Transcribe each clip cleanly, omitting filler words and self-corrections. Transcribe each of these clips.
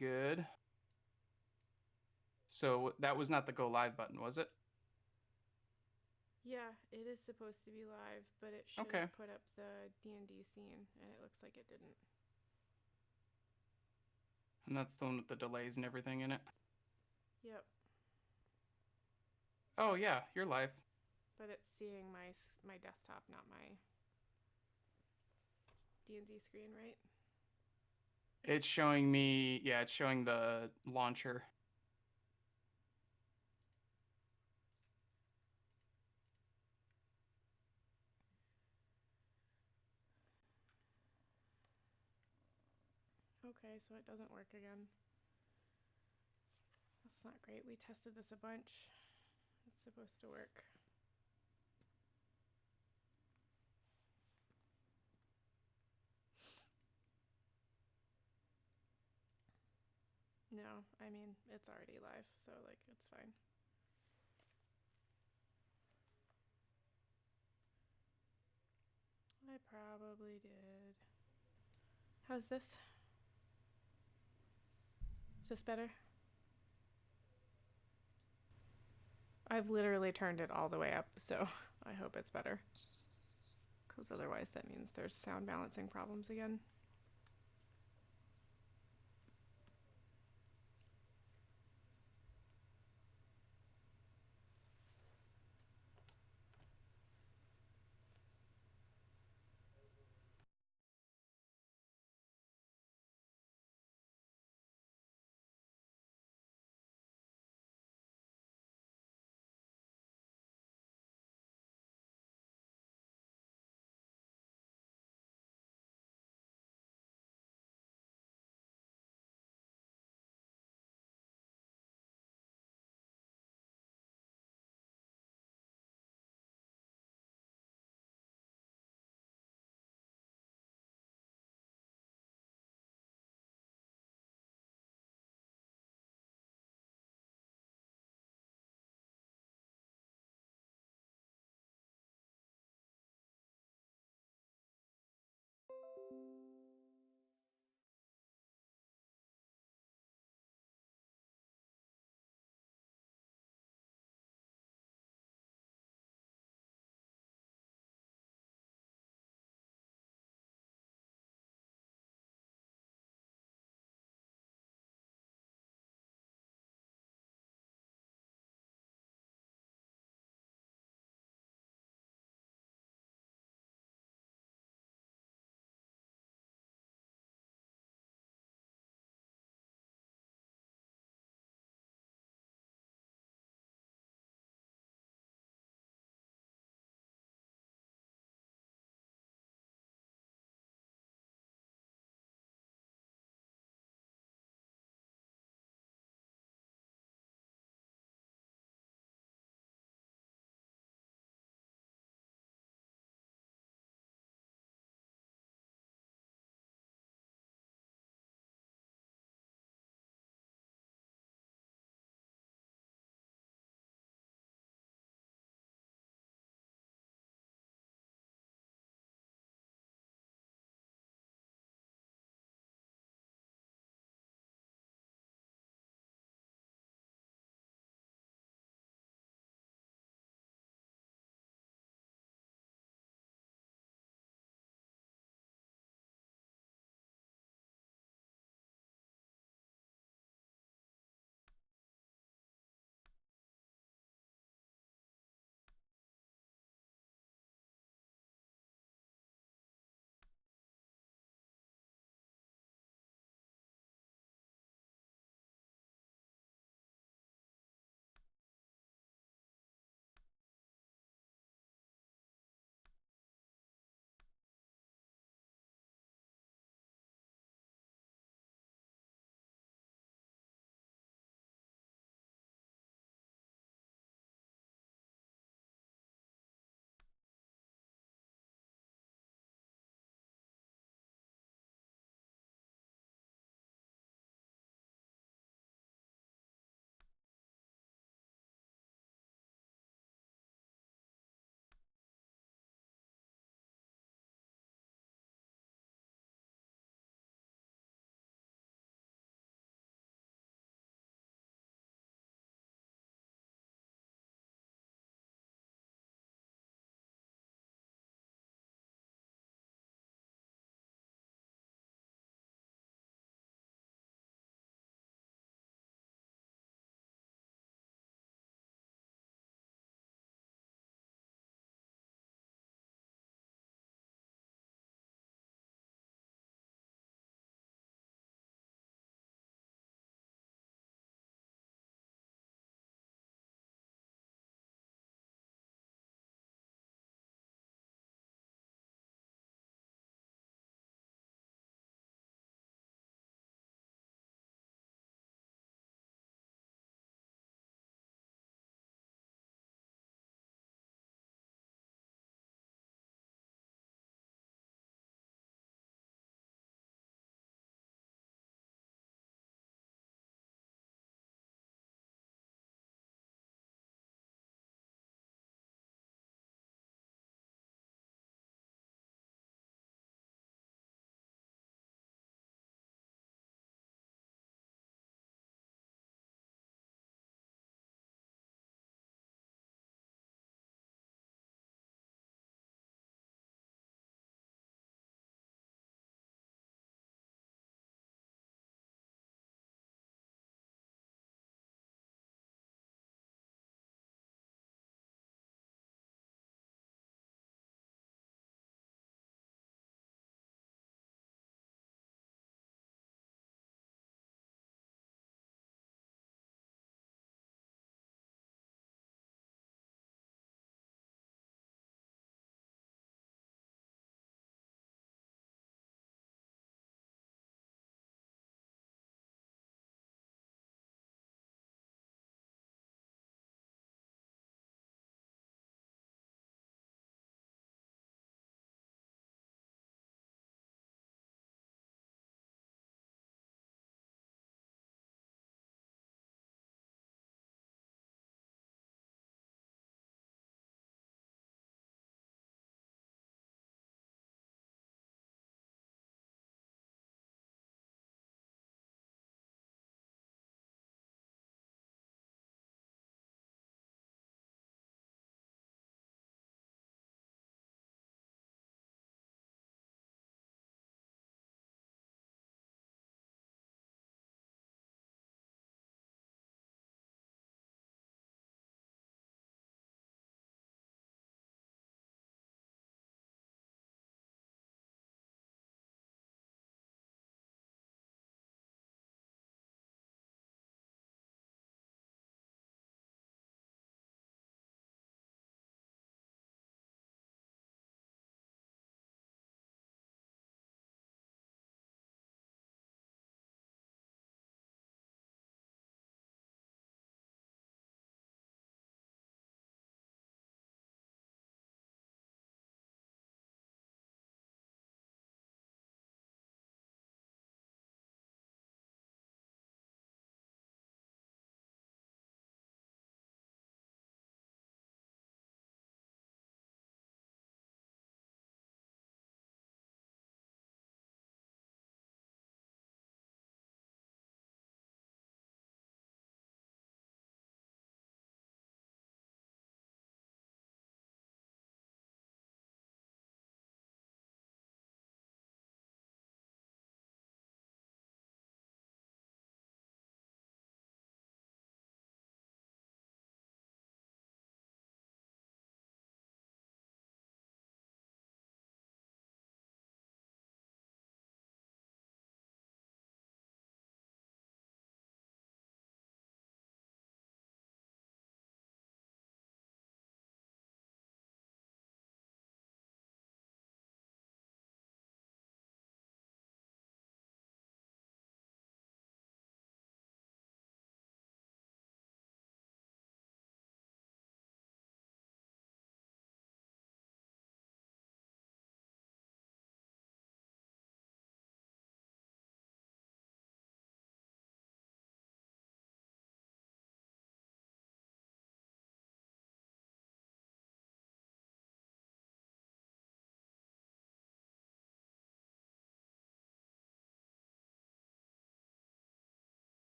Good. So that was not the go live button, was it? Yeah, it is supposed to be live, but it should Okay. have put up the D&D scene, and it looks like it didn't. And that's the one with the delays and everything in it. Yep, Oh yeah, you're live. but it's seeing my desktop, not my D&D screen, right? It's showing me, yeah, it's showing the launcher. Okay, so it doesn't work again. That's not great. We tested this a bunch. It's supposed to work. No, I mean, it's already live, so like it's fine. I probably did. How's this? Is this better? I've literally turned it all the way up, so I hope it's better. Because otherwise, that means there's sound balancing problems again.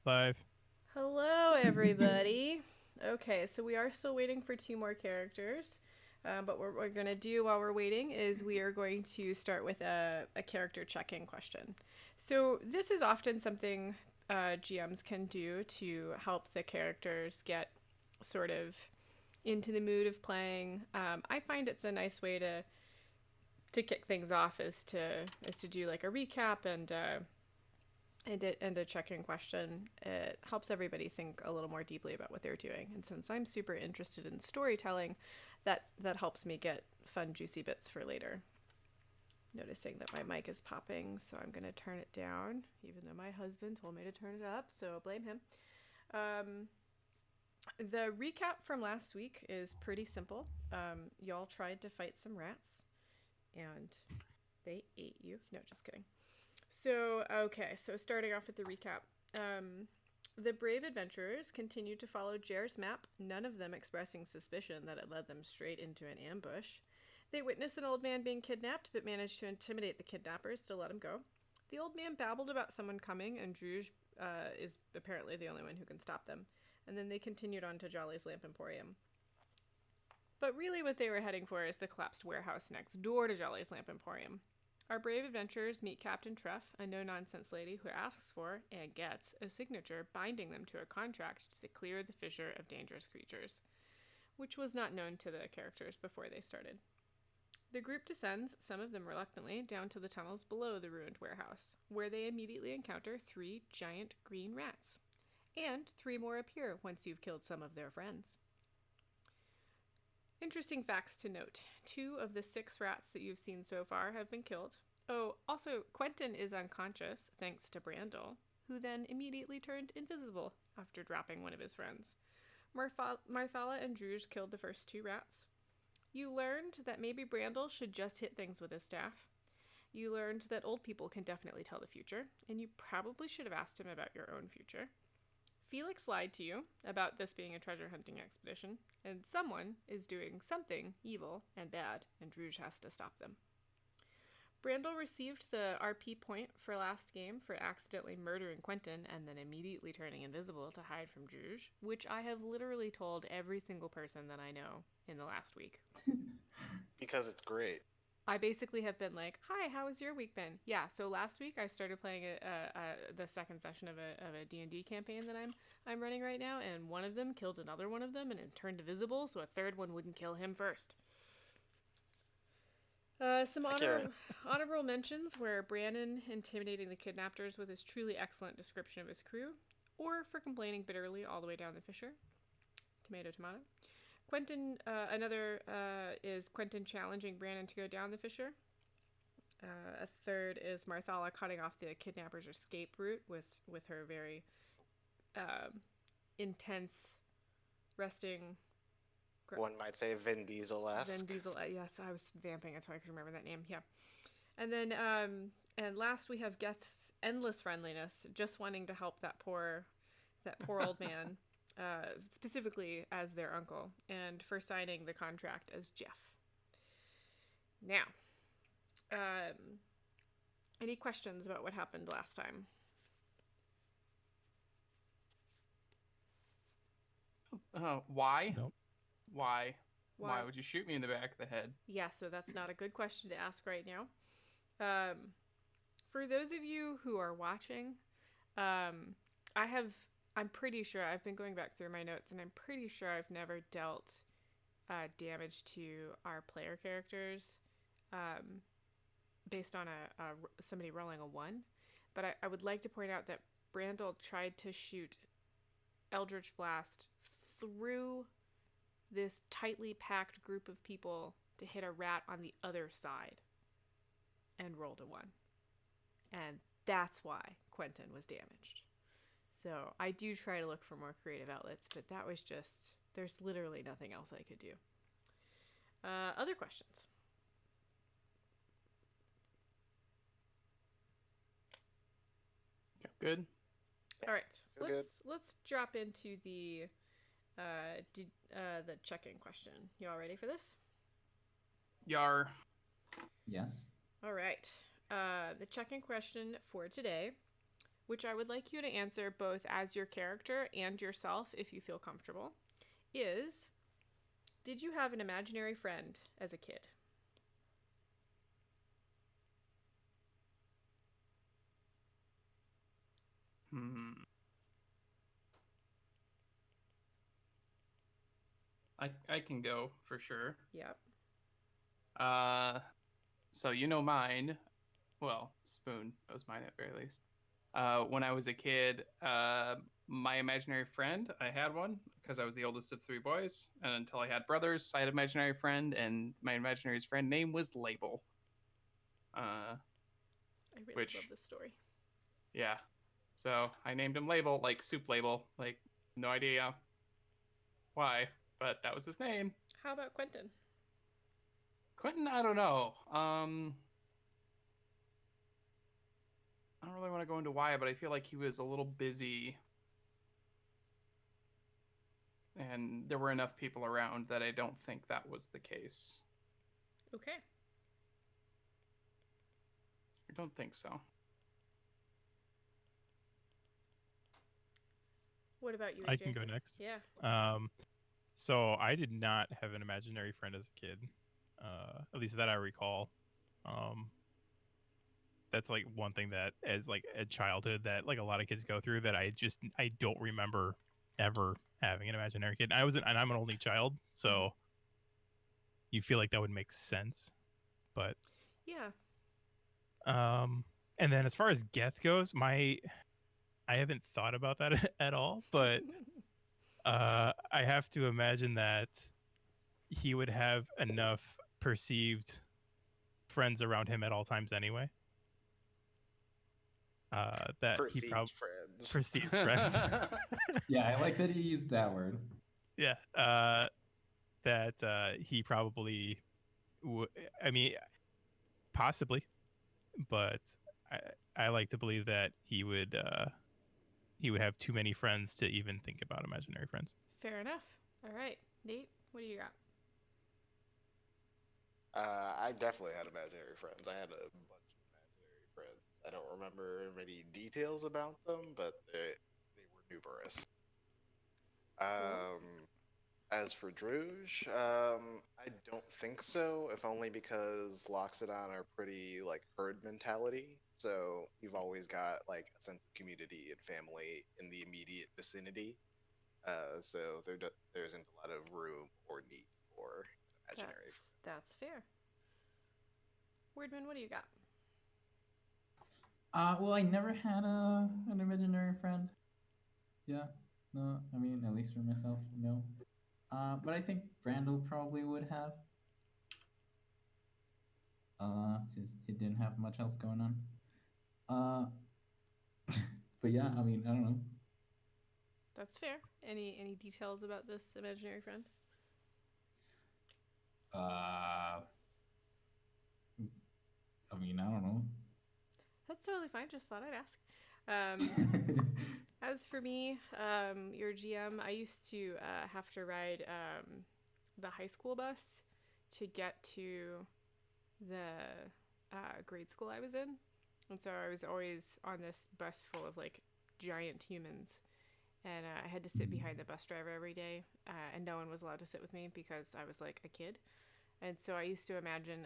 5. Hello, everybody. Okay, so we are still waiting for 2 more characters. But what we're going to do while we're waiting is we are going to start with a character check-in question. So this is often something GMs can do to help the characters get sort of into the mood of playing. I find it's a nice way to kick things off is to do like a recap and a check-in question. It helps everybody think a little more deeply about what they're doing. And since I'm super interested in storytelling, that helps me get fun, juicy bits for later. Noticing that my mic is popping, so I'm going to turn it down, even though my husband told me to turn it up, so blame him. The recap from last week is pretty simple. Y'all tried to fight some rats, and they ate you. No, just kidding. So starting off with the recap. The brave adventurers continued to follow Jer's map, none of them expressing suspicion that it led them straight into an ambush. They witnessed an old man being kidnapped, but managed to intimidate the kidnappers to let him go. The old man babbled about someone coming, and Druge is apparently the only one who can stop them. And then they continued on to Jolly's Lamp Emporium. But really what they were heading for is the collapsed warehouse next door to Jolly's Lamp Emporium. Our brave adventurers meet Captain Treff, a no-nonsense lady who asks for, and gets, a signature binding them to a contract to clear the fissure of dangerous creatures, which was not known to the characters before they started. The group descends, some of them reluctantly, down to the tunnels below the ruined warehouse, where they immediately encounter 3 giant green rats. And 3 more appear once you've killed some of their friends. Interesting facts to note. 2 of the 6 rats that you've seen so far have been killed. Oh, also, Quentin is unconscious, thanks to Brandel, who then immediately turned invisible after dropping one of his friends. Marthala and Druge killed the first 2 rats. You learned that maybe Brandel should just hit things with his staff. You learned that old people can definitely tell the future, and you probably should have asked him about your own future. Felix lied to you about this being a treasure hunting expedition, and someone is doing something evil and bad, and Druge has to stop them. Brandel received the RP point for last game for accidentally murdering Quentin and then immediately turning invisible to hide from Druge, which I have literally told every single person that I know in the last week. Because it's great. I basically have been like, hi, how has your week been? Yeah, so last week I started playing the second session of a D&D campaign that I'm running right now, and one of them killed another one of them and it turned invisible, so a third one wouldn't kill him first. Some honorable mentions were Brannon intimidating the kidnappers with his truly excellent description of his crew, or for complaining bitterly all the way down the fissure. Tomato, tomato. Quentin, is Quentin challenging Brannon to go down the fissure. A third is Marthala cutting off the kidnapper's escape route with her very intense resting. One might say Vin Diesel-esque. Vin Diesel, yes, I was vamping it so I could remember that name, yeah. And then, and last we have Geth's endless friendliness, just wanting to help that poor old man. Specifically as their uncle, and for signing the contract as Jeff. Now, any questions about what happened last time? Why? Nope. Why would you shoot me in the back of the head? Yeah, so that's not a good question to ask right now. For those of you who are watching, I'm pretty sure, I've been going back through my notes, and I'm pretty sure I've never dealt damage to our player characters based on somebody rolling a 1. But I would like to point out that Brandel tried to shoot Eldritch Blast through this tightly packed group of people to hit a rat on the other side and rolled a 1. And that's why Quentin was damaged. So I do try to look for more creative outlets, but that was just, there's literally nothing else I could do. Other questions? Good. All right, Good. let's drop into the check-in question. You all ready for this? Yar. Yes. All right. The check-in question for today which I would like you to answer both as your character and yourself if you feel comfortable, is, did you have an imaginary friend as a kid? I can go for sure. Yep. So mine. Well, Spoon was mine at very least. When I was a kid, my imaginary friend, I had one because I was the oldest of three boys, and until I had brothers, I had an imaginary friend, and my imaginary friend name was Label. I really love this story. Yeah. So I named him Label, like soup label. Like, no idea why, but that was his name. How about Quentin? Quentin, I don't know. I don't really want to go into why, but I feel like he was a little busy. And there were enough people around that I don't think that was the case. Okay. I don't think so. What about you, AJ? I can go next. Yeah. So I did not have an imaginary friend as a kid, at least that I recall. That's like one thing that, as like a childhood, that like a lot of kids go through, that I don't remember ever having an imaginary kid. And I'm an only child, so you feel like that would make sense, but yeah. And then as far as Geth goes, I haven't thought about that at all, but I have to imagine that he would have enough perceived friends around him at all times anyway. That Perceived he probably friends. perceives friends. Yeah, I like that he used that word. Yeah. That he probably I mean, possibly, but I like to believe that he would have too many friends to even think about imaginary friends. Fair enough. All right, Nate, what do you got? I definitely had imaginary friends. I had a bunch of imaginary friends. I don't remember many details about them, but they were numerous. As for Druge, I don't think so, if only because Loxodon are pretty like herd mentality. So you've always got like a sense of community and family in the immediate vicinity. So there isn't a lot of room or need for imaginary friends. That's fair. Weirdman, what do you got? Well, I never had an imaginary friend. Yeah, no, I mean, at least for myself, no. But I think Brandel probably would have. Since he didn't have much else going on. But yeah, I mean, I don't know. That's fair. Any details about this imaginary friend? I mean, I don't know. That's totally fine. Just thought I'd ask. As for me, your GM, I used to have to ride the high school bus to get to the grade school I was in. And so I was always on this bus full of like giant humans. And I had to sit behind the bus driver every day. And no one was allowed to sit with me because I was like a kid. And so I used to imagine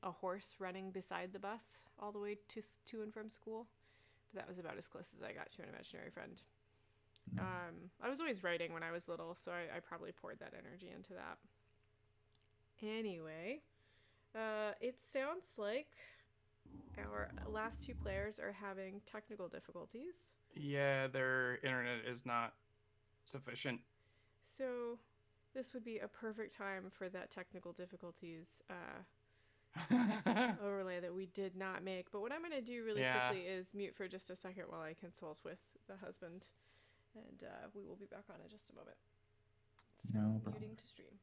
a horse running beside the bus all the way to and from school. But that was about as close as I got to an imaginary friend. Nice. I was always writing when I was little, so I probably poured that energy into that. Anyway, it sounds like our last two players are having technical difficulties. Yeah, their internet is not sufficient. So this would be a perfect time for that technical difficulties overlay that we did not make. But what I'm going to do really quickly is mute for just a second while I consult with the husband. And we will be back on in just a moment. So No problem. muting to stream.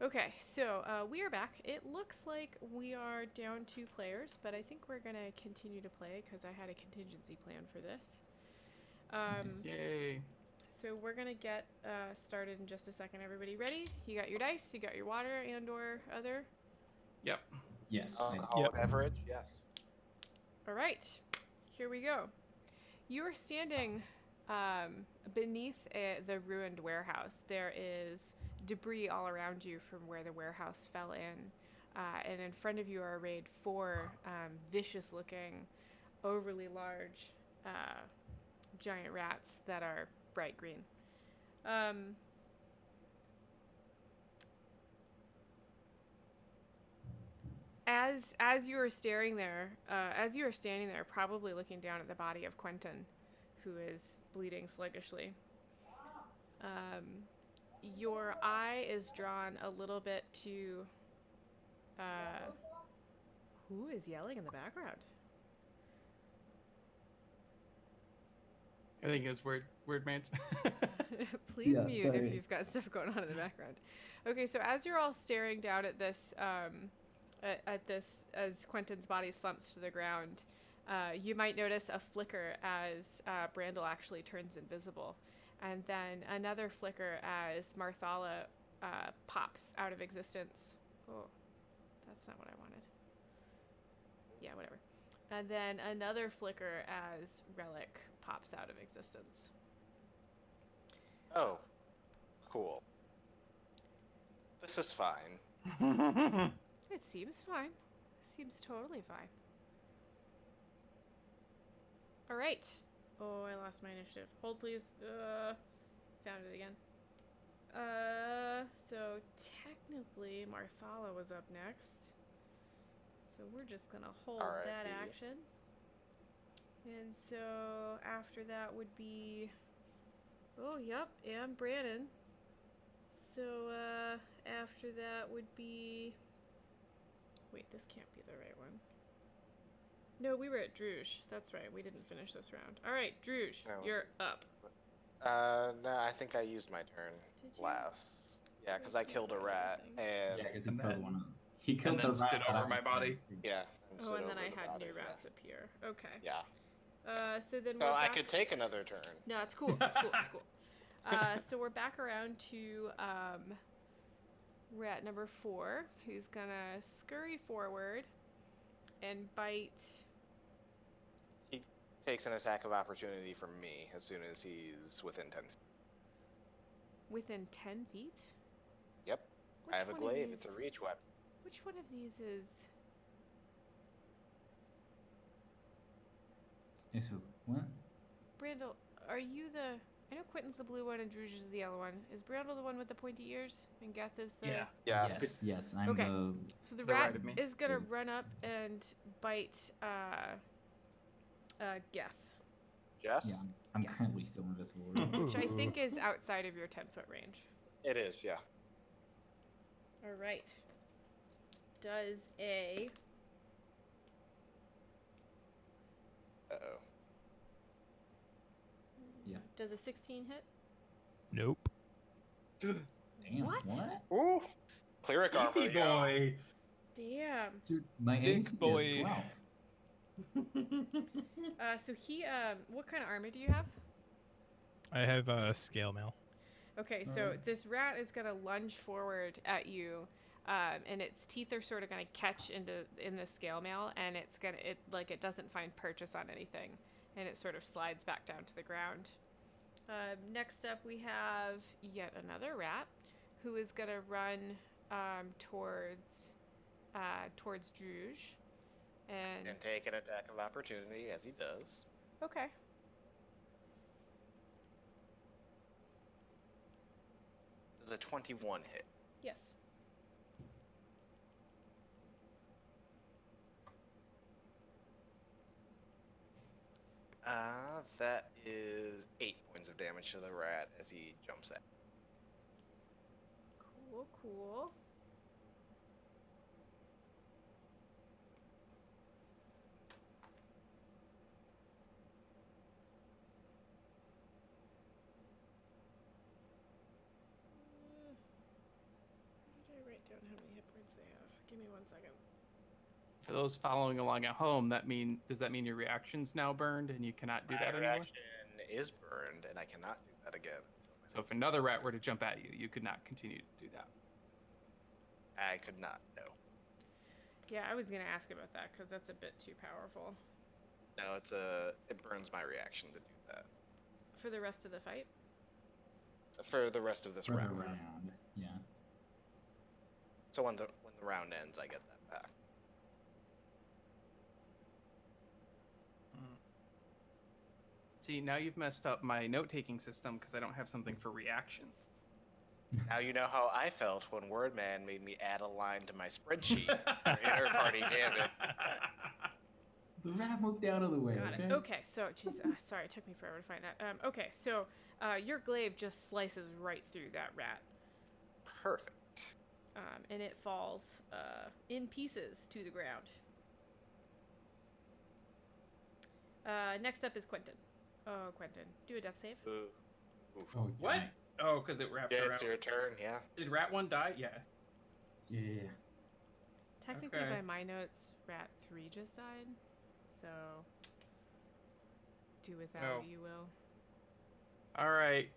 Okay, so we are back. It looks like we are down 2 players, but I think we're gonna continue to play because I had a contingency plan for this. Nice. Yay. So we're gonna get started in just a second. Everybody ready? You got your dice, you got your water and or other. Yep. Yes. Alcoholic beverage, yes. All right, here we go. You are standing beneath the ruined warehouse. There is debris all around you from where the warehouse fell in. And in front of you are arrayed 4 vicious-looking, overly large giant rats that are bright green. As you are staring there, as you are standing there, probably looking down at the body of Quentin, who is bleeding sluggishly, your eye is drawn a little bit to. Who is yelling in the background? I think it's word mates. Please Yeah, mute sorry. if you've got stuff going on in the background. Okay, so as you're all staring down at this, as Quentin's body slumps to the ground, you might notice a flicker as Brandel actually turns invisible, and then another flicker as Marthala pops out of existence. Oh, that's not what I wanted. Yeah, whatever. And then another flicker as Relic pops out of existence. Oh, cool. This is fine. It seems fine. Seems totally fine. All right. Oh, I lost my initiative. Hold, please. Found it again. So technically, Marthala was up next. So we're just gonna hold Alright, that yeah. action. And so after that would be. Oh, yep, and Brandon. So after that would be. Wait, this can't be the right one. No, we were at Druge. That's right. We didn't finish this round. All right, Druge, No. you're up. No, I think I used my turn Did you? last. Yeah, because I killed a rat, and Yeah, because he And killed then- one of them. He killed then the rat stood that over I my was body. trying to- yeah. Oh, stood and then over I the had body, new rats appear. Okay. Yeah. So then So we're I back. could take another turn. No, it's cool. It's cool. It's cool. So we're back around to rat number 4, who's gonna scurry forward and bite. He takes an attack of opportunity from me as soon as he's within 10 feet. Within 10 feet? Yep. Which I have a one of glaive. It's a these- reach weapon. Which one of these is... Is who? What? Brandel, are you the... I know Quentin's the blue one and Druge is the yellow one. Is Brandel the one with the pointy ears? And Geth is the... Yeah. Yes. Yes, I'm Okay. the. So the To the rat right of me. is gonna Good. run up and bite Geth, Jeff? Yeah, I'm Yeah. currently still invisible. which I think is outside of your 10-foot range. It is, yeah. All right. Does a Uh-oh. Yeah. does a 16 hit? Nope. Damn. What? What? Ooh! Cleric armor, Easy yo. boy. Damn. Dude, my Big AC is boy. 12. So he what kind of armor do you have? I have a scale mail. Okay, so this rat is gonna lunge forward at you, and its teeth are sort of gonna catch in the scale mail, and it doesn't find purchase on anything, and it sort of slides back down to the ground. Next up, we have yet another rat, who is gonna run towards Druge, And take an attack of opportunity as he does. Okay. Does a 21 hit? Yes. That is 8 points of damage to the rat as he jumps at. Cool, cool. Where did I write Give me 1 second. For those following along at home, does that mean your reaction's now burned and you cannot do My that anymore? reaction is burned, and I cannot do that again. So if another rat were to jump at you, you could not continue to do that. I could not. No. Yeah, I was gonna ask about that because that's a bit too powerful. No, it burns my reaction to do that For the rest of the fight? for the rest of this For the round. round. Yeah. So when the round ends, I get that back. See, now you've messed up my note-taking system because I don't have something for reaction. Now you know how I felt when Wordman made me add a line to my spreadsheet for inter-party damage. The rat moved out of the way. Got okay? it. Okay, so, geez, sorry, it took me forever to find that. Okay, so your glaive just slices right through that rat. Perfect. And it falls in pieces to the ground. Next up is Quentin. Oh, Quentin, do a death save. Ooh. Oof. Oh, What? yeah. Oh, because it wrapped Yeah, around. it's your turn. Yeah. Did rat 1 die? Yeah. Yeah. Technically, Okay. by my notes, rat 3 just died. So, do with that Oh. what you will. All right.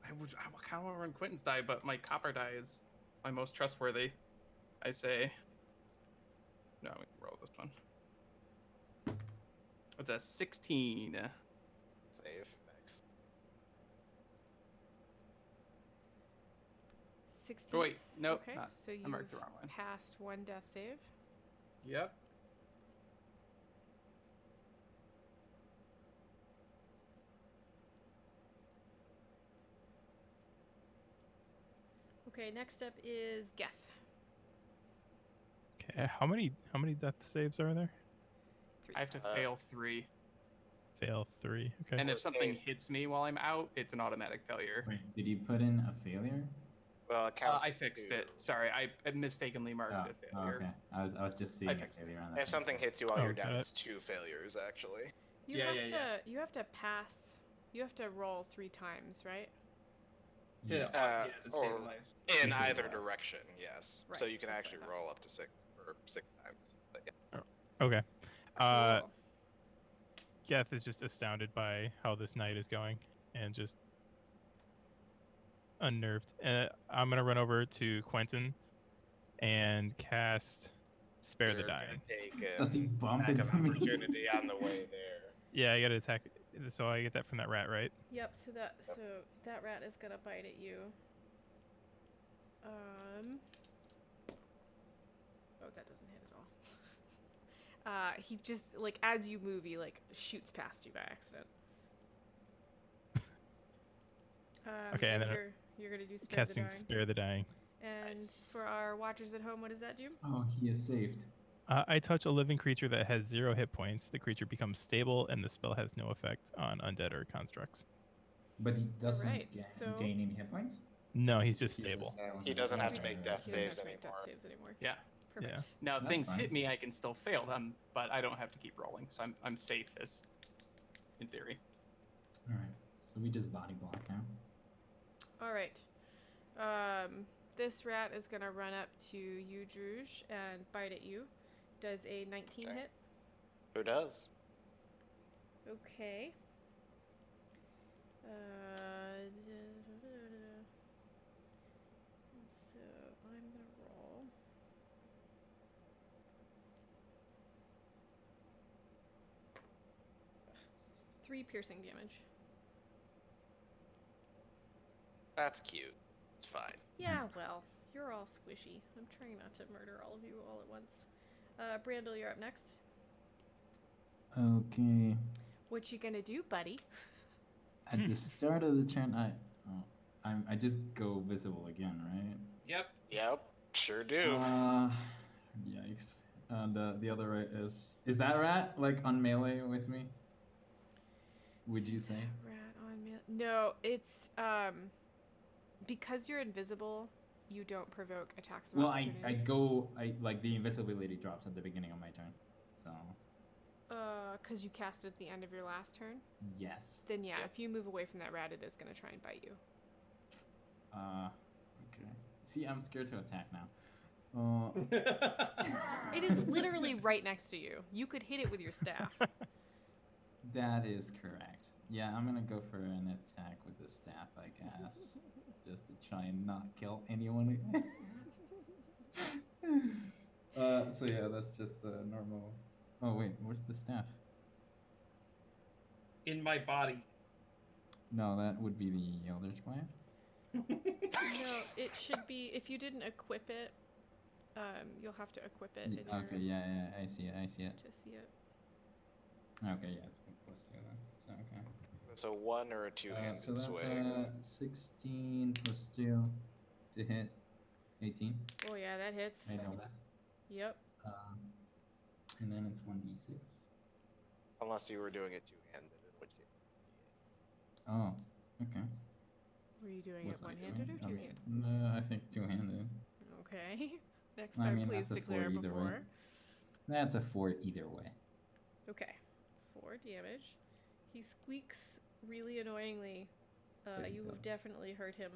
I kind of want to run Quentin's die, but my copper die is my most trustworthy. I say. No, we can roll this one. What's a 16? Save. Nice. 16. Oh, wait. Nope. Okay, not- so I marked the you've wrong one. passed 1 death save. Yep. Okay, next up is Geth. Okay, how many death saves are there? 3. I have to fail 3. Fail 3. Okay. And Or if something save. hits me while I'm out, it's an automatic failure. Wait, did you put in a failure? Well, it counts. I as fixed two. it. Sorry, I mistakenly marked Oh, a failure. okay. I was just seeing a fixed it. failure on that. If something hits you while you're down, Okay. it's 2 failures actually. You Yeah, have yeah, to yeah. you have to pass. You have to roll 3 times, right? Yeah. Yeah, to or- stabilize. In Because either of us. direction, yes. So Right, you can that's what I actually thought. roll up to 6 times. But yeah. Okay. Uh, Cool. Geth is just astounded by how this night is going and just unnerved. I'm gonna run over to Quentin and cast Spare the You're gonna Dying. Take Does he bump attack into of me? opportunity on the way there. Yeah, I gotta attack. So I get that from that rat, right? Yep, so that rat is gonna bite at you. Oh, that doesn't hit at all. He just like as you move, he like shoots past you by accident. Okay, and then you're gonna do spare the Casting dying. Spare the Dying. And Nice. for our watchers at home, what does that do? Oh, he is saved. I touch a living creature that has 0 hit points. The creature becomes stable, and the spell has no effect on undead or constructs. But he doesn't Alright, so- gain any hit points? No, he's just He's stable. He doesn't have to Right. make death He doesn't saves have to make death anymore. saves anymore. Yeah. Perfect. Yeah. Now, if That's things fine. hit me, I can still fail them, but I don't have to keep rolling, so I'm safe as, in theory. Alright, so we just body block now. All right. This rat is gonna run up to you, Druge, and bite at you. Does a 19 Okay. hit? Who does? Okay. So I'm gonna roll. Three piercing damage. That's cute. It's fine. Yeah, well, you're all squishy. I'm trying not to murder all of you all at once. Brandel, you're up next. Okay. What you gonna do, buddy? At the start of the turn, I just go visible again, right? Yep. Yep. Sure do. Yikes. And the other rat is that rat like on melee with me? Would you say? Rat on me. No, it's because you're invisible, you don't provoke attacks of Well, I opportunity. like the invisibility drops at the beginning of my turn. So Because you cast it at the end of your last turn. yes. Then yeah, Yep. if you move away from that rat, it is gonna try and bite you. Okay. See, I'm scared to attack now. Oh. It is literally right next to you. You could hit it with your staff. That is correct. Yeah, I'm gonna go for an attack with the staff, I guess. Just to try and not kill anyone. So yeah, that's just a normal. Oh wait, where's the staff? In my body. No, that would be the Eldritch Blast. No, it should be, if you didn't equip it, you'll have to equip it in your, Okay, yeah, I see it. to see it. Okay, yeah, it's plus 2 then. So okay. It's a one or a two-handed So that's swing. 16 plus 2 to hit. 18. Oh yeah, that hits. I know that. Yep. And then it's 1d6. Unless you were doing it two-handed, in which case it's Oh, okay. Were you doing What's it I one-handed or doing? two-handed? No, I think two-handed. Okay. Next I time, mean, please that's a declare 4 either way. before. That's a 4 either way. Okay. 4 damage. He squeaks really annoyingly. But he's You have dead. definitely hurt him.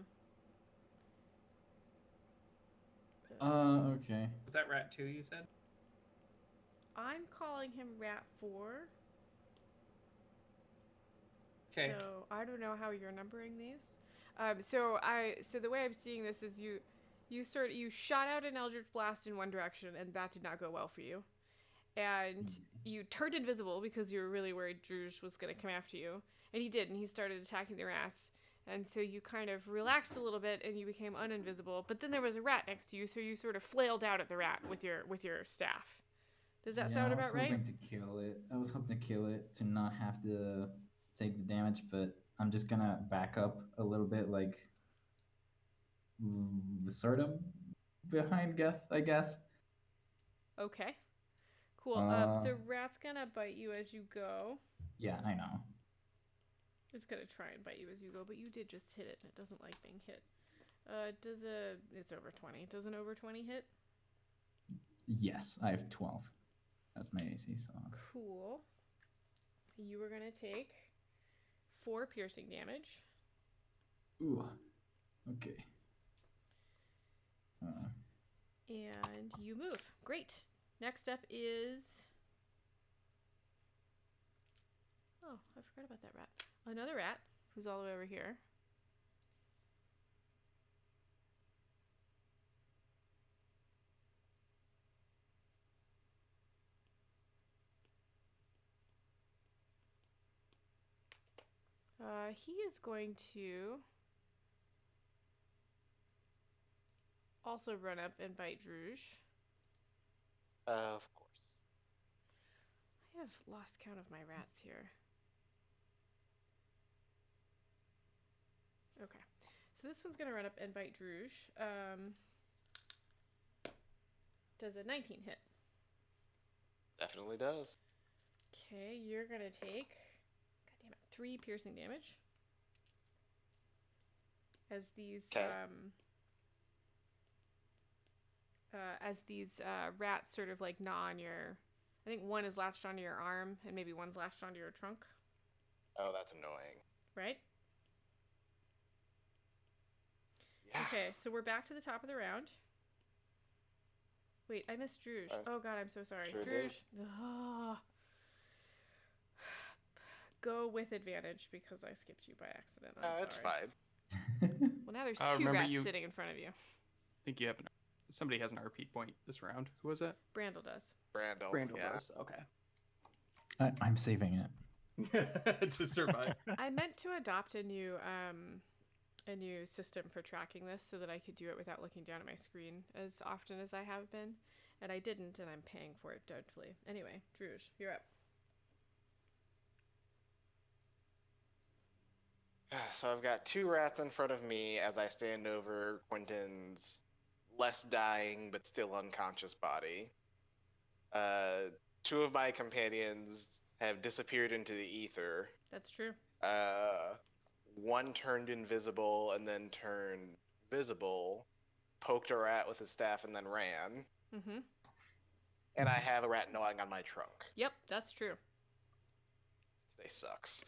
Okay. Was that rat 2 you said? I'm calling him Rat 4. 'Kay. So I don't know how you're numbering these. So the way I'm seeing this is you shot out an Eldritch Blast in one direction and that did not go well for you. And you turned invisible because you were really worried Druge was going to come after you. And he did, and he started attacking the rats. And so you kind of relaxed a little bit and you became uninvisible. But then there was a rat next to you, so you sort of flailed out at the rat with your staff. Does that sound about right? I was hoping to kill it. I was hoping to kill it to not have to take the damage, but I'm just gonna back up a little bit, like sort of behind Geth, I guess. Okay. Cool. The rat's gonna bite you as you go. Yeah, I know. It's gonna try and bite you as you go, but you did just hit it, and it doesn't like being hit. It's over 20. Does an over 20 hit? Yes, I have 12. That's my AC, so. Cool. You are gonna take 4 piercing damage. Ooh. Okay. And you move. Great. Next up is... Oh, I forgot about that rat. Another rat, who's all the way over here. He is going to also run up and bite Druge. Of course. I have lost count of my rats here. Okay. So this one's going to run up and bite Druge. Does a 19 hit? Definitely does. Okay, you're going to take... God damn it. 3 piercing damage. As these... Okay. As these rats sort of like gnaw on your... I think one is latched onto your arm, and maybe one's latched onto your trunk. Oh, that's annoying. Right? Yeah. Okay, so we're back to the top of the round. Wait, I missed Druge. Oh god, I'm so sorry. Sure Druge. Go with advantage because I skipped you by accident. I'm sorry. It's fine. Well, now there's I 2 remember rats you- sitting in front of you. I think you have somebody has an RP point this round. Who was that? Brandel does. Brandel. Brandel yeah. does. Okay. I'm saving it. To survive. I meant to adopt a new system for tracking this so that I could do it without looking down at my screen as often as I have been, and I didn't, and I'm paying for it dreadfully. Anyway, Druge, you're up. So I've got 2 rats in front of me as I stand over Quentin's less dying but still unconscious body. 2 of my companions have disappeared into the ether. That's true. One turned invisible and then turned visible, poked a rat with his staff and then ran. Mm-hmm. And I have a rat gnawing on my trunk. Yep, that's true. Today sucks.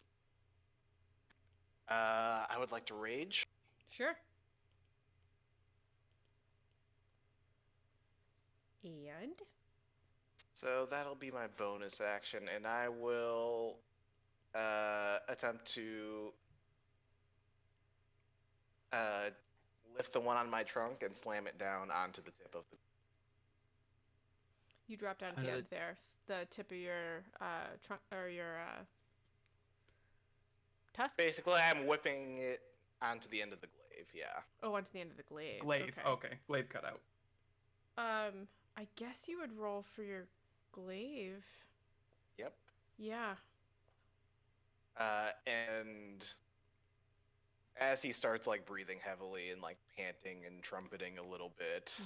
I would like to rage. Sure. And So that'll be my bonus action, and I will attempt to lift the one on my trunk and slam it down onto the tip of the. you drop down at the end there. The tip of your trunk or your tusk. Basically, I'm whipping it onto the end of the glaive. Yeah. Oh, onto the end of the glaive. Glaive. Okay. Glaive cut out. I guess you would roll for your glaive. Yep. Yeah. And as he starts like breathing heavily and like panting and trumpeting a little bit,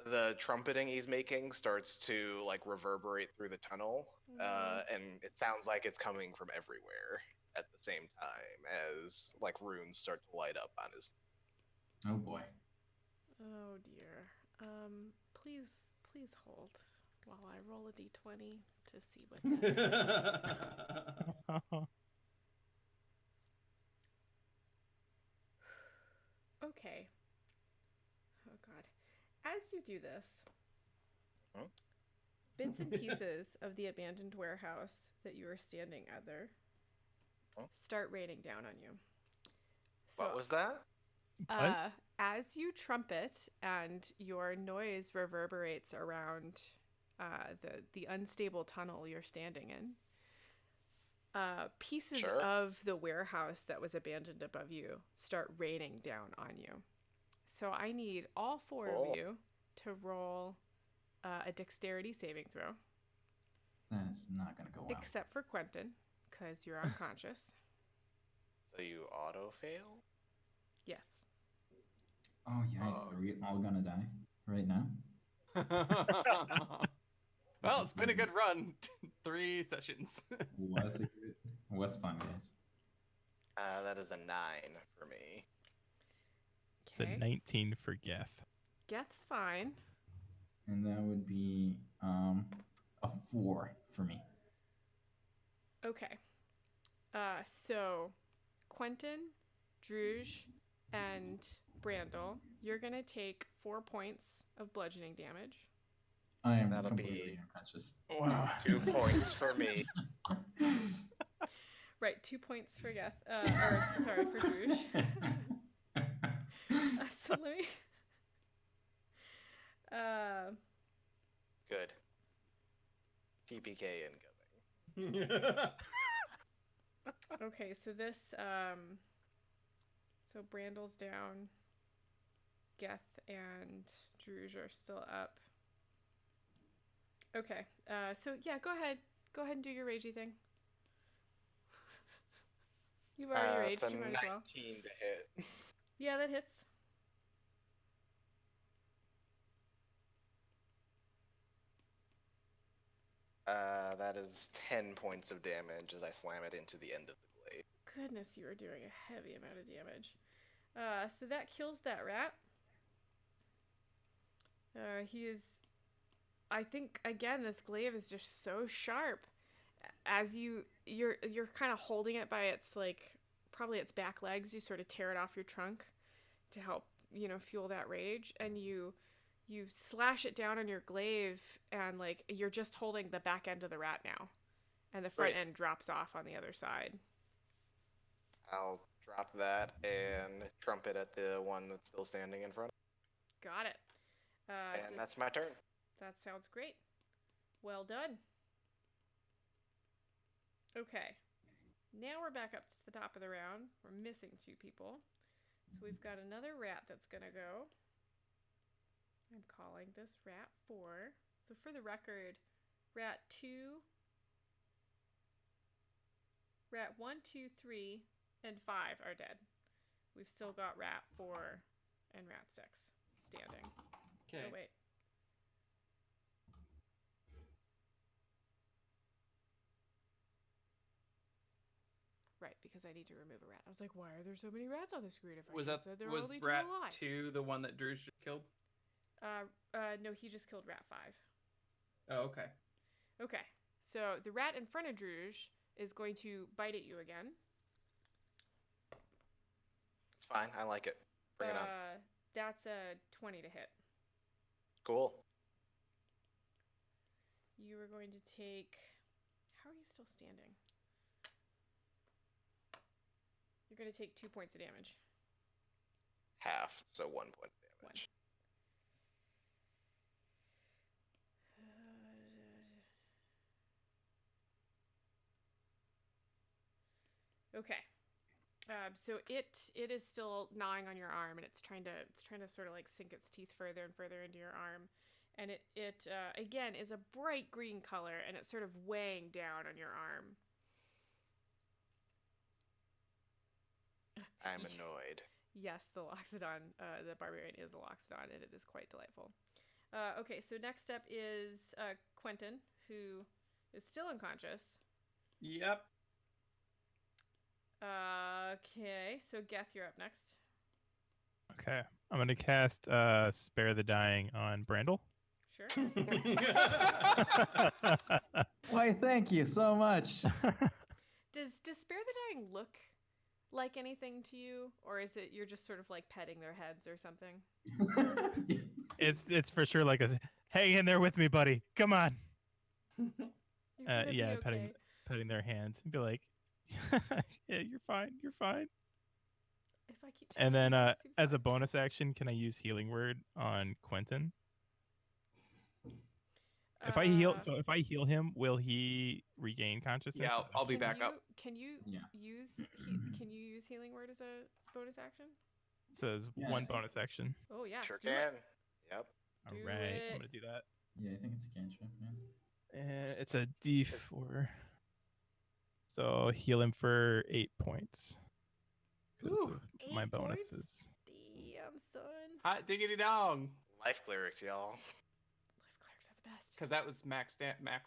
the trumpeting he's making starts to like reverberate through the tunnel, and it sounds like it's coming from everywhere at the same time as like runes start to light up on his. Oh boy. Oh dear. Please hold while I roll a d20 to see what that is. Okay. Oh god. As you do this, bits and pieces of the abandoned warehouse that you are standing under start raining down on you. So, What was that? as you trumpet and your noise reverberates around the unstable tunnel you're standing in, pieces of the warehouse that was abandoned above you start raining down on you. So I need all four of you to roll a dexterity saving throw. That is not going to go well. Except for Quentin, because you're unconscious. So you auto fail? Yes. Oh, yikes. Are we all going to die right now? Well, it's been a good run. 3 sessions. Was fun, guys. That is a 9 for me. It's a 19 for Geth. Geth's fine. And that would be a 4 for me. Okay. So Quentin, Druge, and Brandel, you're gonna take 4 points of bludgeoning damage. I am That'll completely be unconscious. Wow. 2 points for me. Right, 2 points for Geth. For Druge. So let me. Good. TPK incoming. Okay, so this. So Brandel's down. Geth and Druge are still up. Okay. So yeah, go ahead. Go ahead and do your ragey thing. You've already raged. It's a You might 19 as well. to hit. Yeah, that hits. That is 10 points of damage as I slam it into the end of the glaive. Goodness, you are doing a heavy amount of damage. So that kills that rat. He is. I think again, this glaive is just so sharp. As you're kind of holding it by its probably its back legs. You sort of tear it off your trunk to help fuel that rage, and you slash it down on your glaive, and you're just holding the back end of the rat now, and the front end drops off on the other side. I'll drop that and trumpet at the one that's still standing in front. Got it. And that's my turn. That sounds great. Well done. Okay. Now we're back up to the top of the round. We're missing 2 people. So we've got another rat that's going to go. I'm calling this rat 4. So for the record, rat 2, rat 1, 2, 3, and 5 are dead. We've still got rat 4 and rat 6 standing. Okay. Oh, wait. Right, because I need to remove a rat. I was like, why are there so many rats on the screen if I Was just said there were was only 2 rat alive? 2 the one that Drew just killed? No, he just killed rat 5. Oh, okay. Okay, so the rat in front of Druge is going to bite at you again. It's fine. I like it. Bring it on. That's a 20 to hit. Cool. You are going to take. How are you still standing? You're going to take 2 points of damage. Half, so 1 point of damage. Okay. So it is still gnawing on your arm, and it's trying to sort of like sink its teeth further and further into your arm, and it again is a bright green color, and it's sort of weighing down on your arm. I'm annoyed. Yes, the Loxodon, the Barbarian is a Loxodon, and it is quite delightful. Okay, so next up is Quentin, who is still unconscious. Yep. Okay, so Geth, you're up next. Okay. I'm going to cast Spare the Dying on Brandel. Sure. Why, thank you so much. Does Spare the Dying look like anything to you, or is it you're just sort of like petting their heads or something? It's for sure like a hang in there with me, buddy. Come on. You're gonna be Yeah, okay. petting their hands and be like, yeah, you're fine. You're fine. If I keep And telling then you, it seems as a like- bonus action, can I use Healing Word on Quentin? If I heal him, will he regain consciousness? Yeah, Is that- I'll be can back you, up. Can you Yeah. can you use Healing Word as a bonus action? It says Yeah. one bonus action. Oh yeah, Sure do it. can. Yep. All Do right, it. I'm gonna do that. Yeah, I think it's a cantrip, man. And it's a D4. So heal him for 8 points. Because Ooh, of my 8 points? bonuses. Damn, son. Hot diggity dong. Life clerics, y'all. Life clerics are the best. Because that was max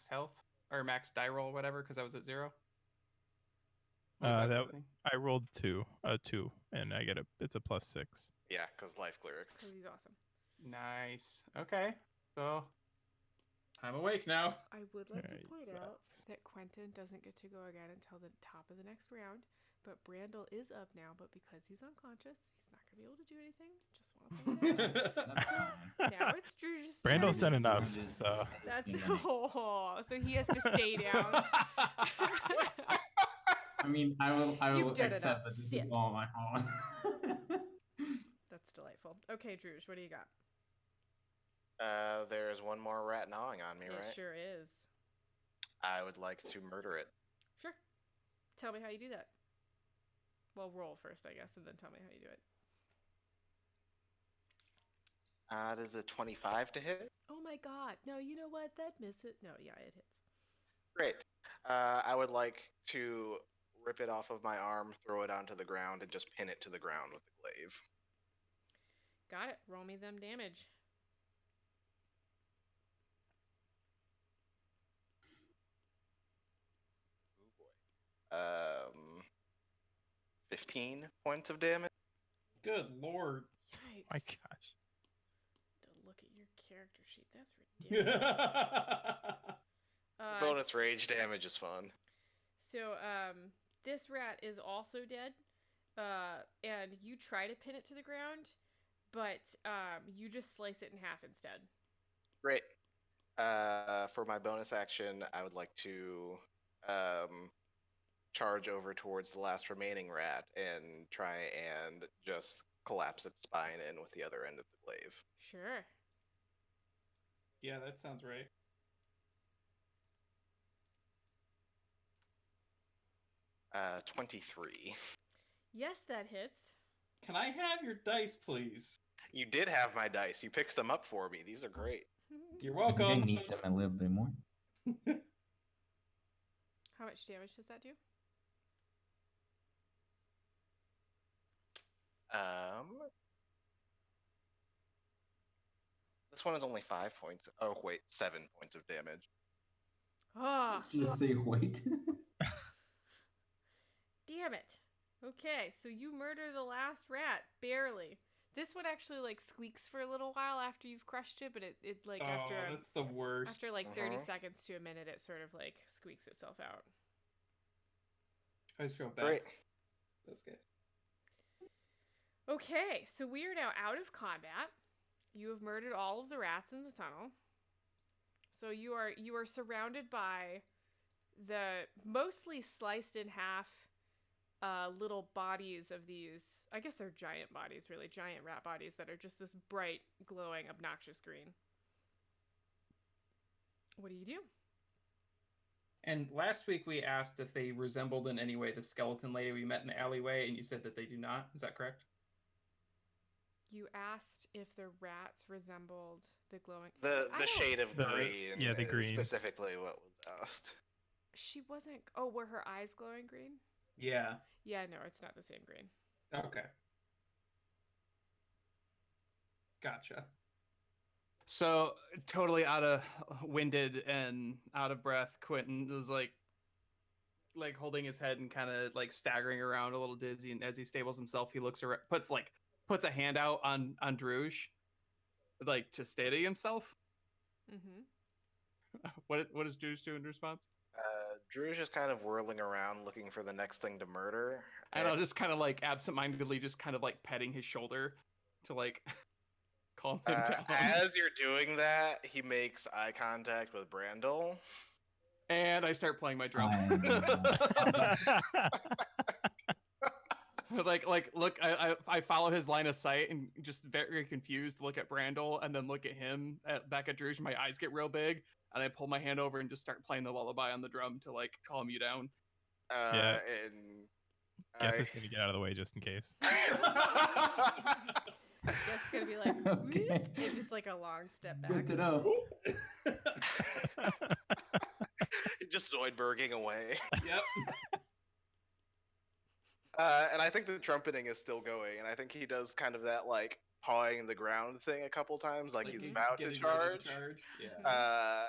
health or max die roll, whatever. Because I was at 0. What was That thing? I rolled 2, and I get it's a +6. Yeah, because life 'Cause clerics. he's awesome. Nice. Okay. So I'm awake now. I would like Alright, to point so out that's- that Quentin doesn't get to go again until the top of the next round. But Brandel is up now, but because he's unconscious, he's not going to be able to do anything. Just want to point it out. That's fine. Now it's Drew's Brandel's turn. done enough, so That's Yeah. oh, so he has to stay down. I mean, I will You've done accept enough. that this Sit. is all my fault. That's delightful. Okay, Drews, what do you got? There's one more rat gnawing on me, It right? sure is. I would like to murder it. Sure. Tell me how you do that. Well, roll first, I guess, and then tell me how you do it. Does a 25 to hit? Oh my god. No, you know what? That miss it. No, yeah, it hits. Great. I would like to rip it off of my arm, throw it onto the ground, and just pin it to the ground with the glaive. Got it. Roll me them damage. Oh boy. 15 points of damage. Good lord. Yikes. my gosh. To look at your character sheet. That's ridiculous. Bonus rage damage is fun. So, this rat is also dead. And you try to pin it to the ground, but you just slice it in half instead. Great. For my bonus action, I would like to charge over towards the last remaining rat and try and just collapse its spine in with the other end of the glaive. Sure. Yeah, that sounds right. Uh, 23. Yes, that hits. Can I have your dice, please? You did have my dice. You picked them up for me. These are great. You're I think I welcome. need them a little bit more. How much damage does that do? This one is only 5 points. Oh wait, 7 points of damage. Ah, Just say wait. damn it. Okay, so you murder the last rat, barely. This one actually like squeaks for a little while after you've crushed it, but it like Oh, that's the worst. after like 30 Mhm. seconds to a minute, it sort of like squeaks itself out. I just feel bad. Great. for those guys. Okay, so we are now out of combat. You have murdered all of the rats in the tunnel. So you are surrounded by the mostly sliced in half little bodies of these. I guess they're giant bodies, really giant rat bodies that are just this bright, glowing, obnoxious green. What do you do? And last week we asked if they resembled in any way the skeleton lady we met in the alleyway, and you said that they do not. Is that correct? You asked if the rats resembled the glowing. The I don't- shade of The- green. yeah, the is green. specifically what was asked. She wasn't. Oh, were her eyes glowing green? Yeah. Yeah, no, it's not the same green. Okay. Gotcha. So totally out of winded and out of breath, Quentin is like holding his head and kind of like staggering around a little dizzy. And as he stables himself, he looks around, puts a hand out on Druge, like to steady himself. Mm-hmm. What does Druge do in response? Drew's just kind of whirling around looking for the next thing to murder. And I'll just kind of like absentmindedly just kind of like petting his shoulder to like calm him down. As you're doing that, he makes eye contact with Brandel. And I start playing my drum. Look, I follow his line of sight and just very confused look at Brandel and then look at him back at Druge. My eyes get real big and I pull my hand over and just start playing the lullaby on the drum to like calm you down. Yeah. And Geth is gonna get out of the way just in case. That's gonna be like, Okay. whoop, and just like a long step back. Good to know. just Zoidberging away. Yep. And I think the trumpeting is still going, and I think he does kind of that like pawing the ground thing a couple times, like he's Getting about to ready to charge. Yeah.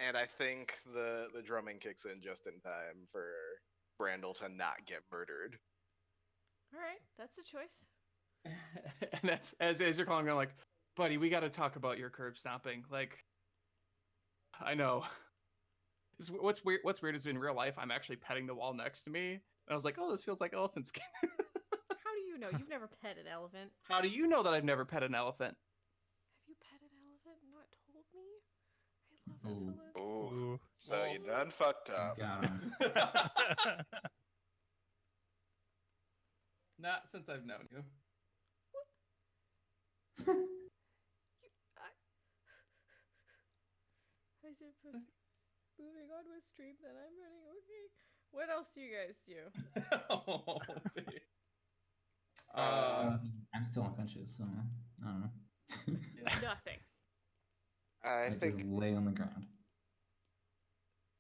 And I think the drumming kicks in just in time for Brandel to not get murdered. All right, that's a choice. And as you're calling me, I'm like, buddy, we got to talk about your curb stomping. Like, I know. What's weird is in real life, I'm actually petting the wall next to me, and I was like, oh, this feels like elephant skin. How do you know? You've never pet an elephant. How do you know that I've never pet an elephant? Have you pet an elephant and not told me? I love Ooh. elephants. Ooh. Ooh. So you done fucked up. Got him. Not since I've known you. I said, moving on with stream that I'm running. Okay. What else do you guys do? Oh, baby. I'm still unconscious, so I don't know. Nothing. I I think just lay on the ground.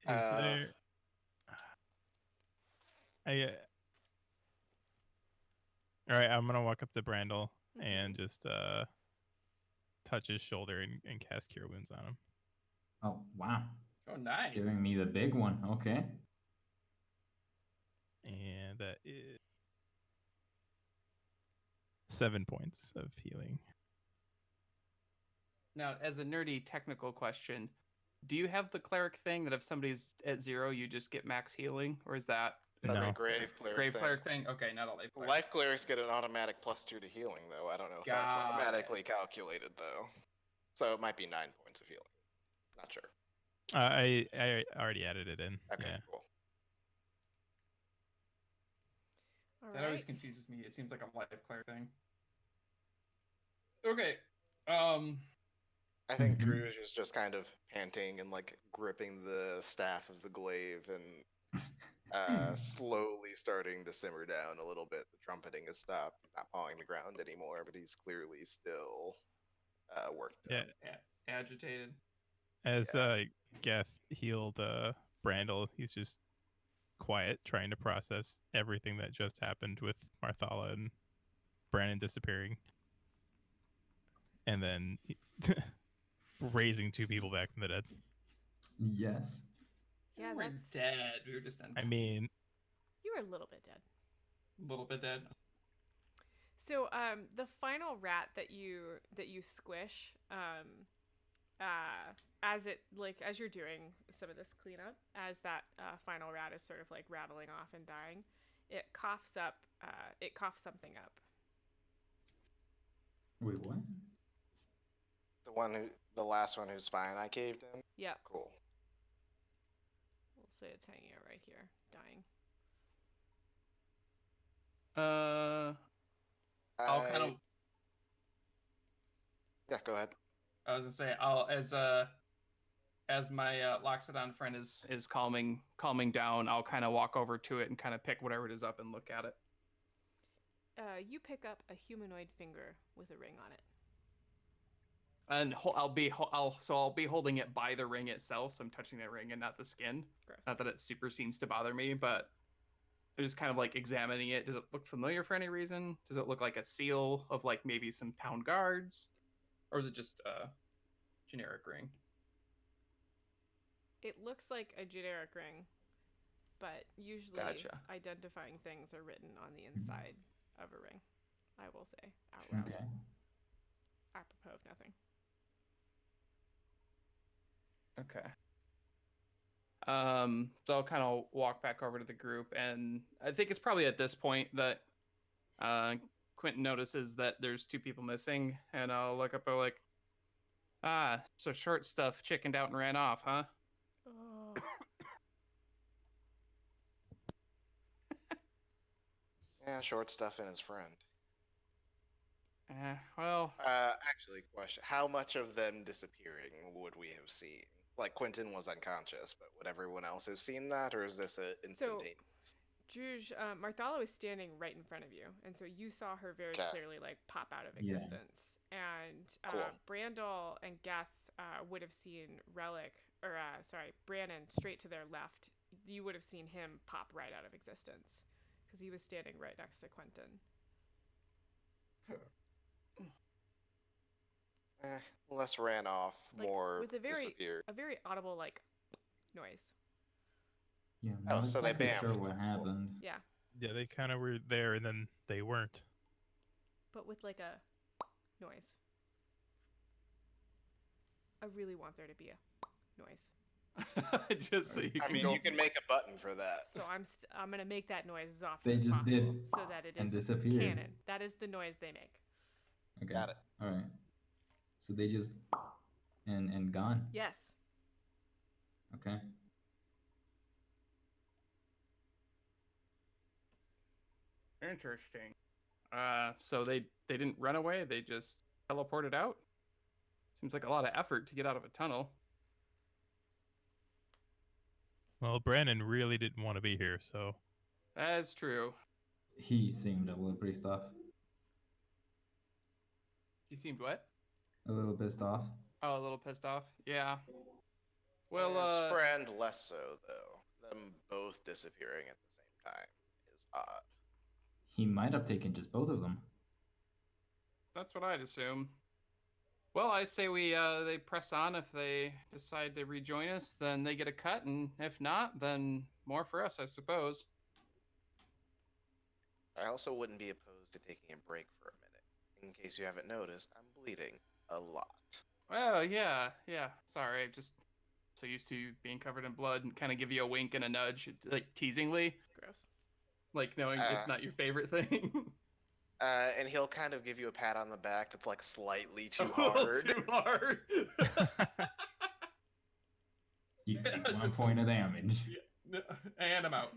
Is there? All right, I'm gonna walk up to Brandel and just touch his shoulder and cast Cure Wounds on him. Oh wow, Oh, nice. giving me the big one. Okay. And that is 7 points of healing. Now, as a nerdy technical question, do you have the cleric thing that if somebody's at 0, you just get max healing, or is that that's No. a grave cleric. grave thing. cleric thing? Okay, not all life cleric. Life clerics get an automatic +2 to healing, though. I don't know if that's Got automatically calculated, though. So it might be 9 points of healing. Not sure. I already added it in. Okay, Yeah. cool. All That always right. confuses me. It seems like a life cleric thing. Okay. I think Mhm. Druge is just kind of panting and like gripping the staff of the glaive and slowly starting to simmer down a little bit. The trumpeting has stopped. He's not pawing the ground anymore, but he's clearly still worked Yeah. up. Agitated. As Geth healed Brandel, he's just quiet, trying to process everything that just happened with Marthala and Brandon disappearing, and then raising 2 people back from the dead. Yes. Yeah, We're that's. dead. We were just I mean, You were a little bit dead. a little bit dead. So, the final rat that you squish, as you're doing some of this cleanup, as that final rat is sort of like rattling off and dying, it coughs something up. Wait, what? The last one whose spine I caved in. Yeah, Cool. we'll say it's hanging out right here, dying. I'll kind of. Yeah, go ahead. I was gonna say I'll as my Loxodon friend is calming down. I'll kind of walk over to it and kind of pick whatever it is up and look at it. You pick up a humanoid finger with a ring on it. And I'll be holding it by the ring itself, so I'm touching the ring and not the skin. Gross. Not that it super seems to bother me, but I'm just kind of like examining it. Does it look familiar for any reason? Does it look like a seal of like maybe some town guards, or is it just a generic ring? It looks like a generic ring, but usually Gotcha. identifying things are written on the inside of a ring. I will say out loud, Okay. apropos of nothing. Okay. So I'll kind of walk back over to the group, and I think it's probably at this point that Quentin notices that there's two people missing, and I'll look up and like, so short stuff chickened out and ran off, huh? Oh, Yeah, short stuff and his friend. Well, Actually, question: how much of them disappearing would we have seen? Like Quentin was unconscious, but would everyone else have seen that, or is this a instantaneous? Druge, Marthala was standing right in front of you, and so you saw her very Okay. clearly like pop out of Yeah. existence. And Cool. Brandel and Geth would have seen Brannon straight to their left. You would have seen him pop right out of existence because he was standing right next to Quentin. Less ran off, Like, more with a disappeared. very audible like noise. Yeah, Oh, I'm not so they exactly sure bamfed. what happened. Yeah, Yeah, they kind of were there and then they weren't. but with like a noise. I really want there to be a noise. just so you I can mean, go. you can make a button for that. So I'm gonna make that noise as often They as just possible, did so that it and is disappeared. canon. That is the noise they make. Okay. Got it. All right. So they just and gone. Yes. Okay. Interesting. So they didn't run away. They just teleported out. Seems like a lot of effort to get out of a tunnel. Well, Brandon really didn't want to be here, so That's true. He seemed a little pissed off. You seemed what? A little pissed off. Oh, a little pissed off. Yeah. Well, His friend less so, though. Them both disappearing at the same time is odd. He might have taken just both of them. that's what I'd assume. Well, I say we they press on. If they decide to rejoin us, then they get a cut, and if not, then more for us, I suppose. I also wouldn't be opposed to taking a break for a minute. In case you haven't noticed, I'm bleeding a lot. Oh, yeah. Sorry, I'm just so used to being covered in blood and kind of give you a wink and a nudge, like teasingly, Gross. like knowing it's not your favorite thing. And he'll kind of give you a pat on the back that's like slightly too A little hard. Too hard. You take one Just- point of damage. And I'm out.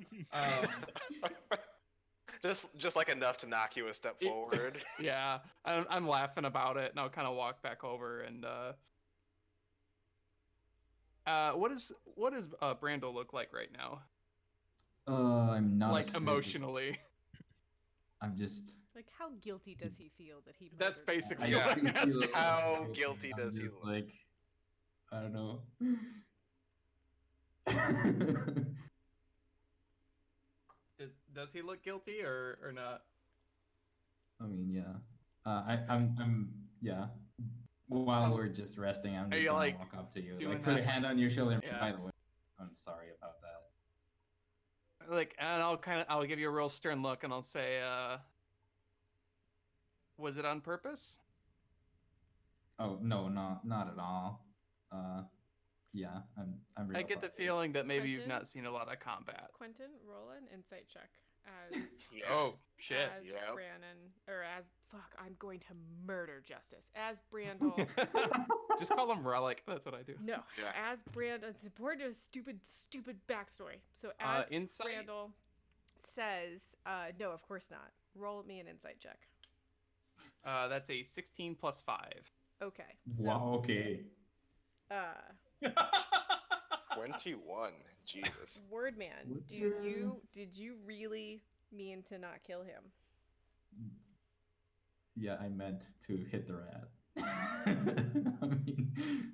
just like enough to knock you a step It- forward. Yeah, I'm laughing about it, and I'll kind of walk back over and. What does Brando look like right now? I'm not Like as hurt as- emotionally. I'm just. Like, how guilty does he feel that he? That's murdered basically them? Yeah. what I'm feel asking. How emotional. guilty I'm does he just look? Like, I don't know. Does he look guilty or not? I mean, yeah. I'm yeah. While Oh. we're just resting, I'm Are just you, gonna like, walk up to you, doing like put a that, hand on your shoulder. Yeah. By the way, I'm sorry about that. Like, and I'll give you a real stern look, and I'll say, was it on purpose? Oh no, not at all. yeah, I'm I real get the sorry. feeling that maybe you've Quentin? not seen a lot of combat. Quentin, roll an insight check as Yeah. Oh shit! as Yep. Brannon, or as fuck. I'm going to murder Justice as Brandel. Just call him Relic. That's what I do. No, Yeah. as Brandon. It's important to a stupid backstory. So as Insight. Brandel says, no, of course not. Roll me an insight check. That's a 16 plus 5. Okay. So, Wow. Okay. 21. Jesus. Wordman, What's your- did you really mean to not kill him? Yeah, I meant to hit the rat. I mean,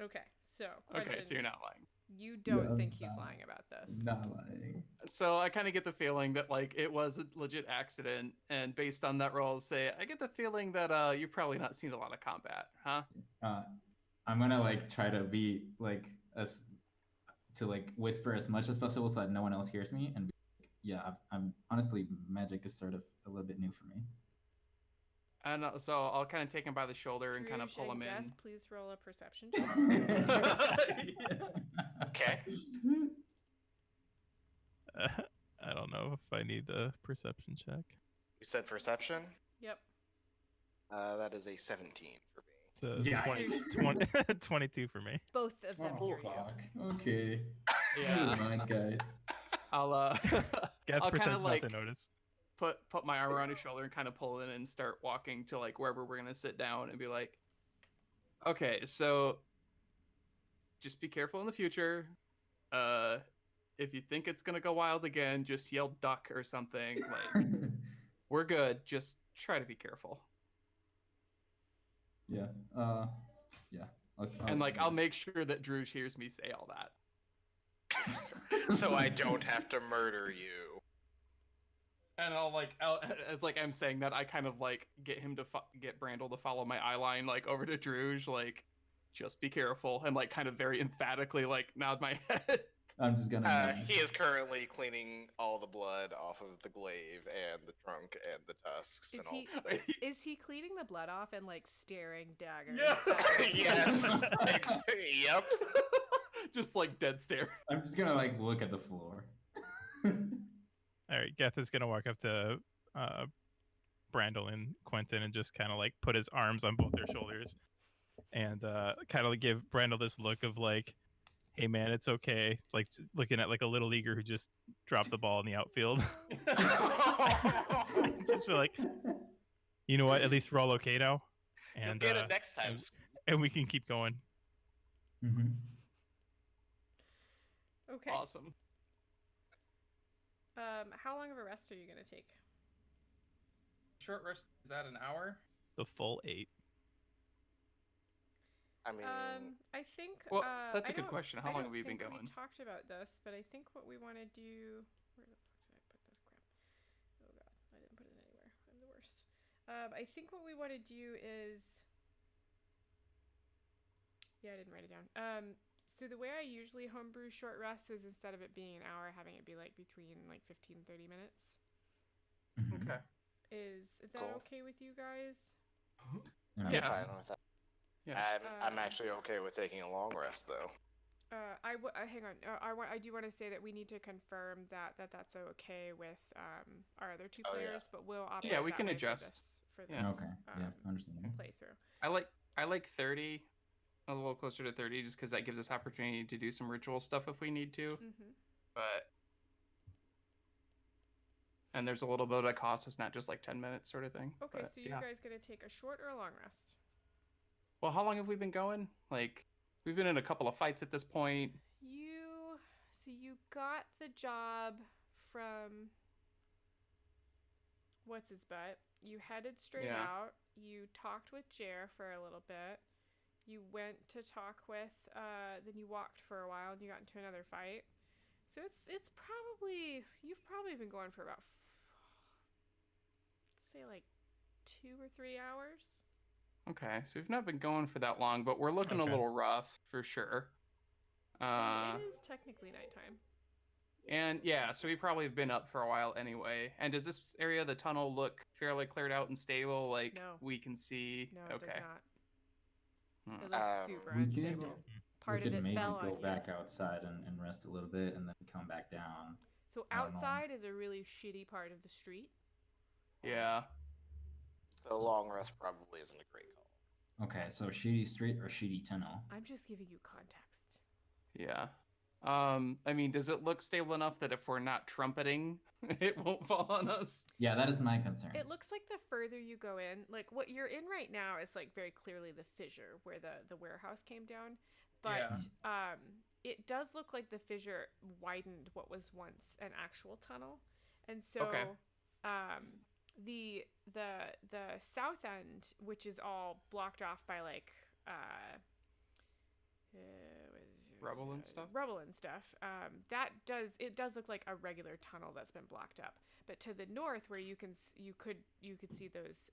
Okay, so Quentin, Okay, so you're not lying. you don't Yeah, think he's I'm lying about this. not lying. So I kind of get the feeling that like it was a legit accident, and based on that roll, say I get the feeling that you've probably not seen a lot of combat, huh? I'm gonna like try to be like as to like whisper as much as possible so that no one else hears me, and be like, yeah, I'm honestly magic is sort of a little bit new for me. And so I'll kind of take him by the shoulder and kind of Druge pull and him in. Geth, please roll a perception check. Okay. I don't know if I need the perception check. You said perception? Yep. That is a 17 for me. It's a Yeah. 20, 22 for me. Both of them Oh hear you. fuck. Okay. Yeah. Never mind, guys. I'll Geth I'll kind pretends of not like to notice. put my arm around his shoulder and kind of pull in and start walking to like wherever we're gonna sit down and be like, okay, so just be careful in the future. If you think it's gonna go wild again, just yell duck or something. Like we're good. Just try to be careful. Yeah. Yeah. And like I'll make sure that Druge hears me say all that. So I don't have to murder you. And as like I'm saying that, I kind of like get him to get Brandel to follow my eye line like over to Druge, like just be careful, and like kind of very emphatically like nod my head. I'm just gonna. He is currently cleaning all the blood off of the glaive and the trunk and the tusks Is and all. he the is he cleaning the blood off and like staring daggers? Yeah. at you? Yes. Yep. Just like dead stare. I'm just gonna like look at the floor. All right, Geth is gonna walk up to Brandel and Quentin and just kind of like put his arms on both their shoulders and kind of give Brandel this look of like, "Hey man, it's okay." Like looking at like a little leaguer who just dropped the ball in the outfield. Just feel like, you know what? At least we're all okay now, You'll and get it next time. and we can keep going. Mm-hmm. Okay. Awesome. How long of a rest are you gonna take? Short rest, is that an hour? The full 8. I mean, I think. Well, that's a a good question. How I long don't have we been think going? We talked about this, but I think what we want to do. Where the fuck did I put this crap? Oh god, I didn't put it anywhere. I'm the worst. I think what we want to do is. Yeah, I didn't write it down. So the way I usually homebrew short rests is instead of it being an hour, having it be like between like 15 and 30 minutes. Mm-hmm. Okay. Is that Cool. okay with you guys? I'm Yeah. fine with that. Yeah. I'm actually okay with taking a long rest though. Hang on. I do want to say that we need to confirm that's okay with our other two Oh, yeah. players, but we'll operate Yeah, we that can way adjust. for this Yeah. Okay. Yeah. Understandable. playthrough. I like 30, a little closer to 30, just because that gives us opportunity to do some ritual stuff if we need to. Mm-hmm. But and there's a little bit of cost. It's not just like 10 minutes sort of thing. Okay, but, so you yeah. guys gonna take a short or a long rest? Well, how long have we been going? Like we've been in a couple of fights at this point. You got the job from what's his butt. You headed straight Yeah. out. You talked with Jer for a little bit. You went to talk with then you walked for a while and you got into another fight. So it's probably you've probably been going for about say like 2 or 3 hours. Okay, so we've not been going for that long, but we're looking a Okay. little rough for sure. It is technically nighttime. And yeah, so we probably have been up for a while anyway. And does this area of the tunnel look fairly cleared out and stable? Like No. we can see. No, it okay. does not. Hmm. It looks super We can- unstable. part we of could it maybe fell go on you. back outside and rest a little bit and then come back down. So I don't know. outside is a really shitty part of the street. Yeah. So long rest probably isn't a great call. Okay, so shitty street or shitty tunnel? I'm just giving you context. Yeah. I mean, does it look stable enough that if we're not trumpeting, it won't fall on us? Yeah, that is my concern. It looks like the further you go in, like what you're in right now is like very clearly the fissure where the warehouse came down. But it does look like the fissure widened what was once an actual tunnel. And so Okay. the south end, which is all blocked off by like Rubble and stuff? Rubble and stuff. It does look like a regular tunnel that's been blocked up. But to the north, where you could see those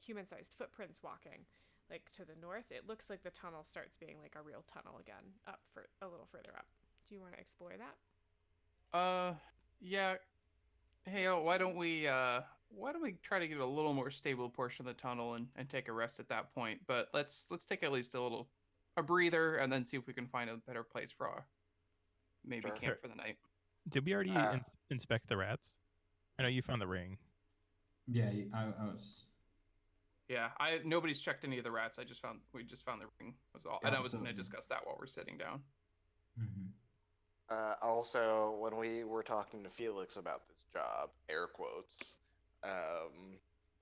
human-sized footprints walking, like to the north, it looks like the tunnel starts being like a real tunnel again, up for a little further up. Do you want to explore that? Yeah. Hey, why don't we try to get a little more stable portion of the tunnel and take a rest at that point? But let's take at least a breather and then see if we can find a better place for our maybe Sure. camp for the night. Did we already Uh, inspect the rats? I know you found the ring. Yeah, I was. Yeah, nobody's checked any of the rats. We just found the ring was all, and I was going to Absolutely. discuss that while we're sitting down. Mhm. Also, when we were talking to Felix about this job, air quotes,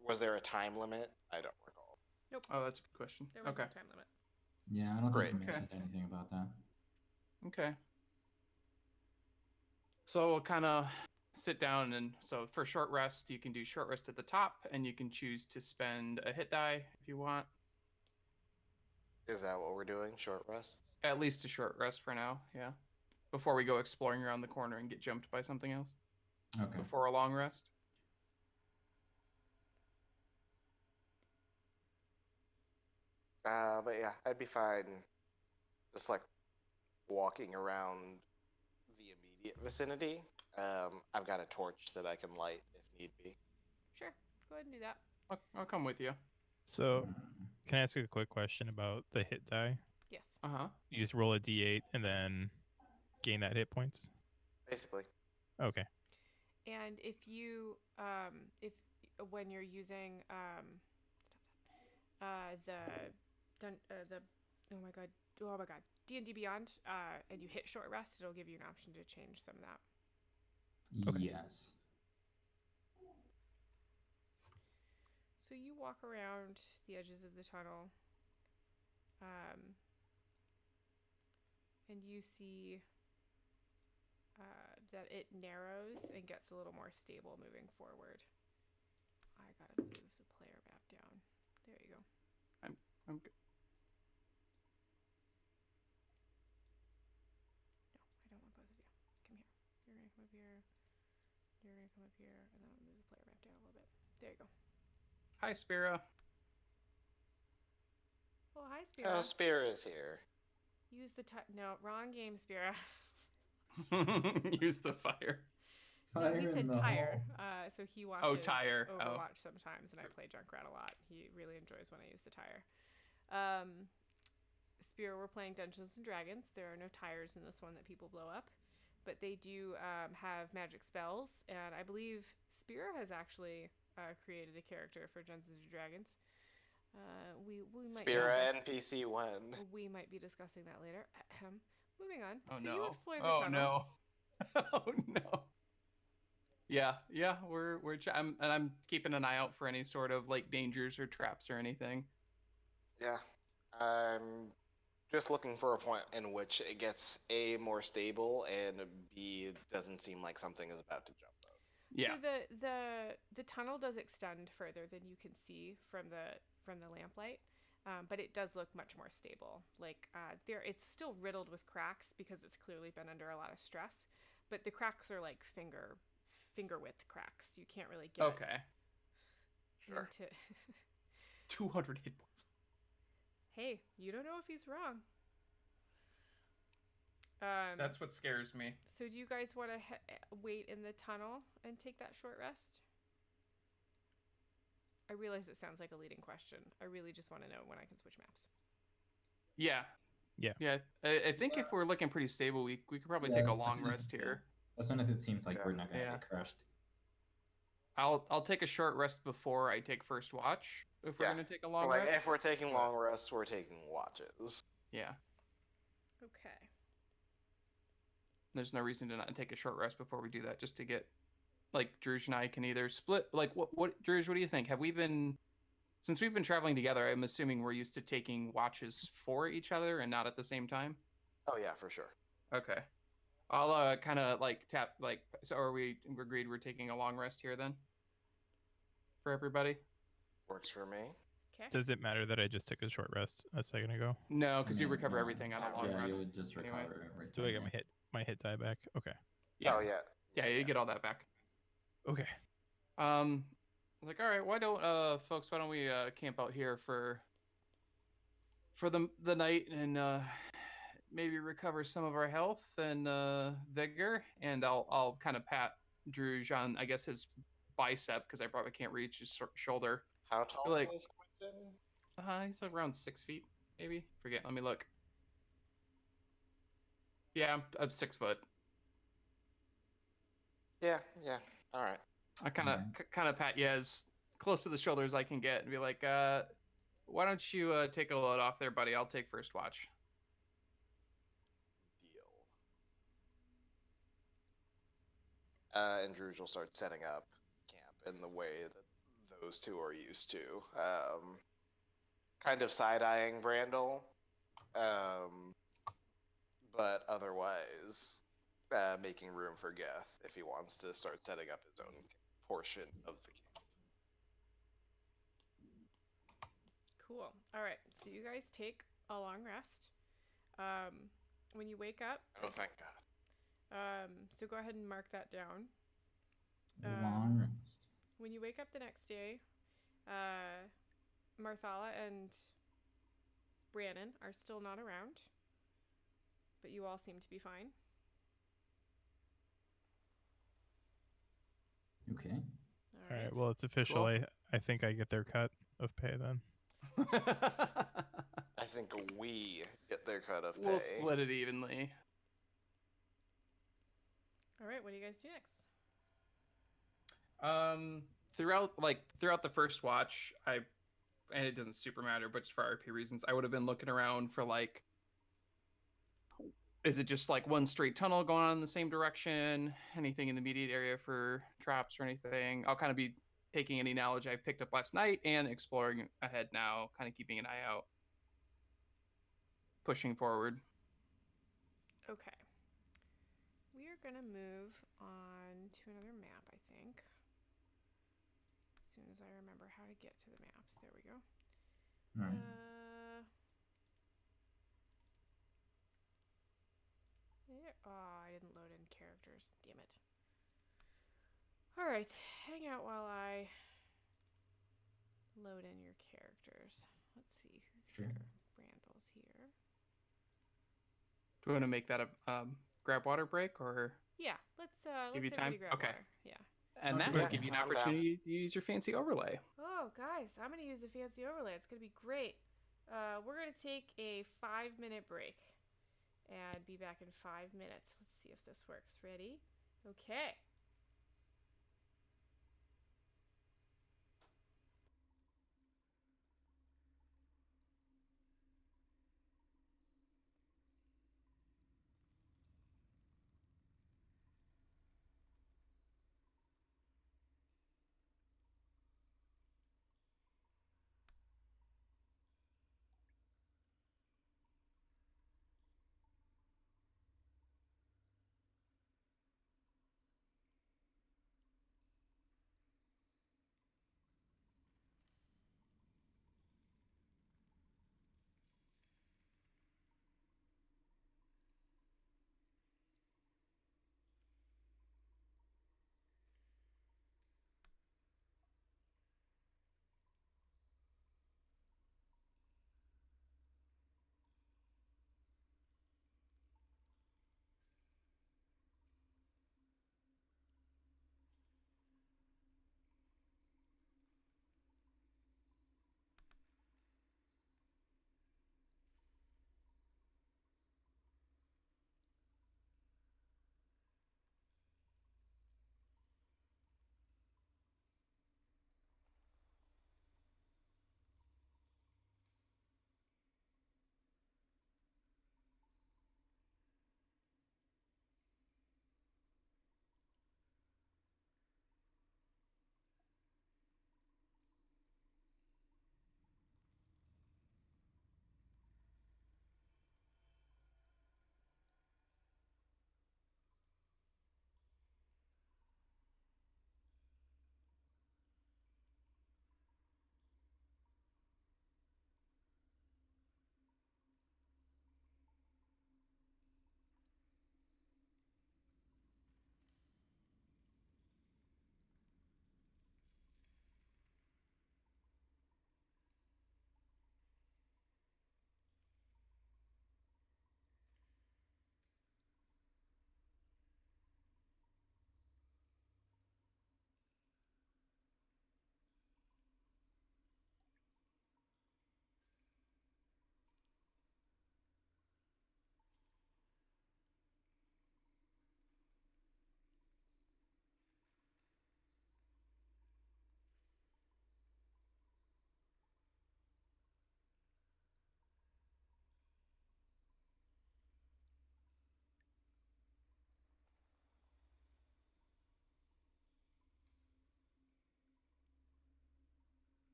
was there a time limit? I don't recall. Nope. Oh, that's a good question. There was Okay. no time limit. Yeah, I don't Great. think he Okay. mentioned anything about that. Okay. So we'll kind of sit down, and so for short rest, you can do short rest at the top, and you can choose to spend a hit die if you want. Is that what we're doing? Short rests? At least a short rest for now, yeah. Before we go exploring around the corner and get jumped by something else. Okay. Before a long rest. But yeah, I'd be fine just like walking around the immediate vicinity. I've got a torch that I can light if need be. Sure. Go ahead and do that. I'll come with you. So, Mhm. can I ask you a quick question about the hit die? Yes. Uh-huh. You just roll a d8 and then gain that hit points? Basically. Okay. And if you when you're using the oh my god D&D Beyond and you hit short rest, it'll give you an option to change some of that. Okay. Yes. So you walk around the edges of the tunnel, and you see that it narrows and gets a little more stable moving forward. I gotta move the player map down. There you go. I'm good. No, I don't want both of you. Come here. You're gonna come up here. You're gonna come up here, and then I'll move the player map down a little bit. There you go. Hi, Spira. Oh, hi, Spira. Oh, Spear is here. Use the no, wrong game, Spira. Use the fire. No, he Fire said in the tire. hole. So he watches tire. Oh. Overwatch sometimes, and I play Junkrat a lot. He really enjoys when I use the tire. Spear, we're playing Dungeons and Dragons. There are no tires in this one that people blow up, but they do have magic spells, and I believe Spear has actually created a character for Dungeons and Dragons. We might Spira discuss- NPC 1. We might be discussing that later. Moving on. Oh so no. you explore the Oh tunnel. no. Oh no. Yeah, I'm keeping an eye out for any sort of like dangers or traps or anything. Yeah. I'm just looking for a point in which it gets A, more stable, and B, it doesn't seem like something is about to jump out. Yeah. So the tunnel does extend further than you can see from the lamplight, but it does look much more stable. Like it's still riddled with cracks because it's clearly been under a lot of stress, but the cracks are like finger width cracks. You can't really get Okay. Sure. into. 200 hit points. Hey, you don't know if he's wrong. That's what scares me. So do you guys want to wait in the tunnel and take that short rest? I realize it sounds like a leading question. I really just want to know when I can switch maps. Yeah. Yeah, I think if we're looking pretty stable, we could probably Yeah, take a as long soon as- rest yeah. here. As soon as it seems like Yeah. we're not gonna Yeah. get crushed. I'll take a short rest before I take first watch if we're Yeah. gonna take a long Like rest. if we're taking but- long rests, we're taking watches. Yeah, Okay. there's no reason to not take a short rest before we do that, just to get like Druj and I can either split. Like what Druj, what do you think? Have we been since we've been traveling together? I'm assuming we're used to taking watches for each other and not at the same time. Oh yeah, for sure. Okay. I'll kind of like tap like. So are we agreed we're taking a long rest here then? For everybody? Works for me. Okay. Does it matter that I just took a short rest a second ago? No, because you No, recover no. everything on a long Yeah, rest. you would just anyway. recover every Do I time, get my hit die back? Okay. Yeah. Oh yeah. Yeah, you get all that back. Okay. Like, all right, why don't folks, why don't we camp out here for the night and maybe recover some of our health and vigor, and I'll kind of pat Druj on, I guess, his bicep because I probably can't reach his shoulder. How tall Like- is Quentin? He's around 6 feet, maybe. Forget. Let me look. Yeah, I'm 6 foot. Yeah, yeah. All right. I kind of pat you as close to the shoulder as I can get and be like, why don't you take a load off there, buddy? I'll take first watch. Deal. And Druge will start setting up camp in the way that those two are used to. Kind of side-eyeing Brandel, but otherwise making room for Geth if he wants to start setting up his own portion of the camp. Cool. All right. So you guys take a long rest. When you wake up, Oh, thank God. so go ahead and mark that down. Long rest. When you wake up the next day, Marthala and Brannon are still not around, but you all seem to be fine. Okay. All right. Well, it's official. Cool. I think I get their cut of pay then. I think we get their cut of pay. We'll split it evenly. All right. What do you guys do next? Throughout the first watch, and it doesn't super matter, but just for RP reasons, I would have been looking around for like, is it just like one straight tunnel going on in the same direction? Anything in the immediate area for traps or anything? I'll kind of be taking any knowledge I picked up last night and exploring ahead now, kind of keeping an eye out, pushing forward. Okay. We are going to move on to another map, I think. As soon as I remember how to get to the maps. There we go. All right. Oh, I didn't load in characters. Damn it. All right. Hang out while I load in your characters. Let's see who's Sure. here. Brandel's here. Do we want to make that a grab water break, or Yeah, let's Give you let's time? everybody grab Okay. water. Yeah. and that Okay. will give you an I'm down. opportunity to use your fancy overlay. Oh, guys, I'm gonna use a fancy overlay. It's gonna be great. We're gonna take a 5-minute break and be back in 5 minutes. Let's see if this works. Ready? Okay.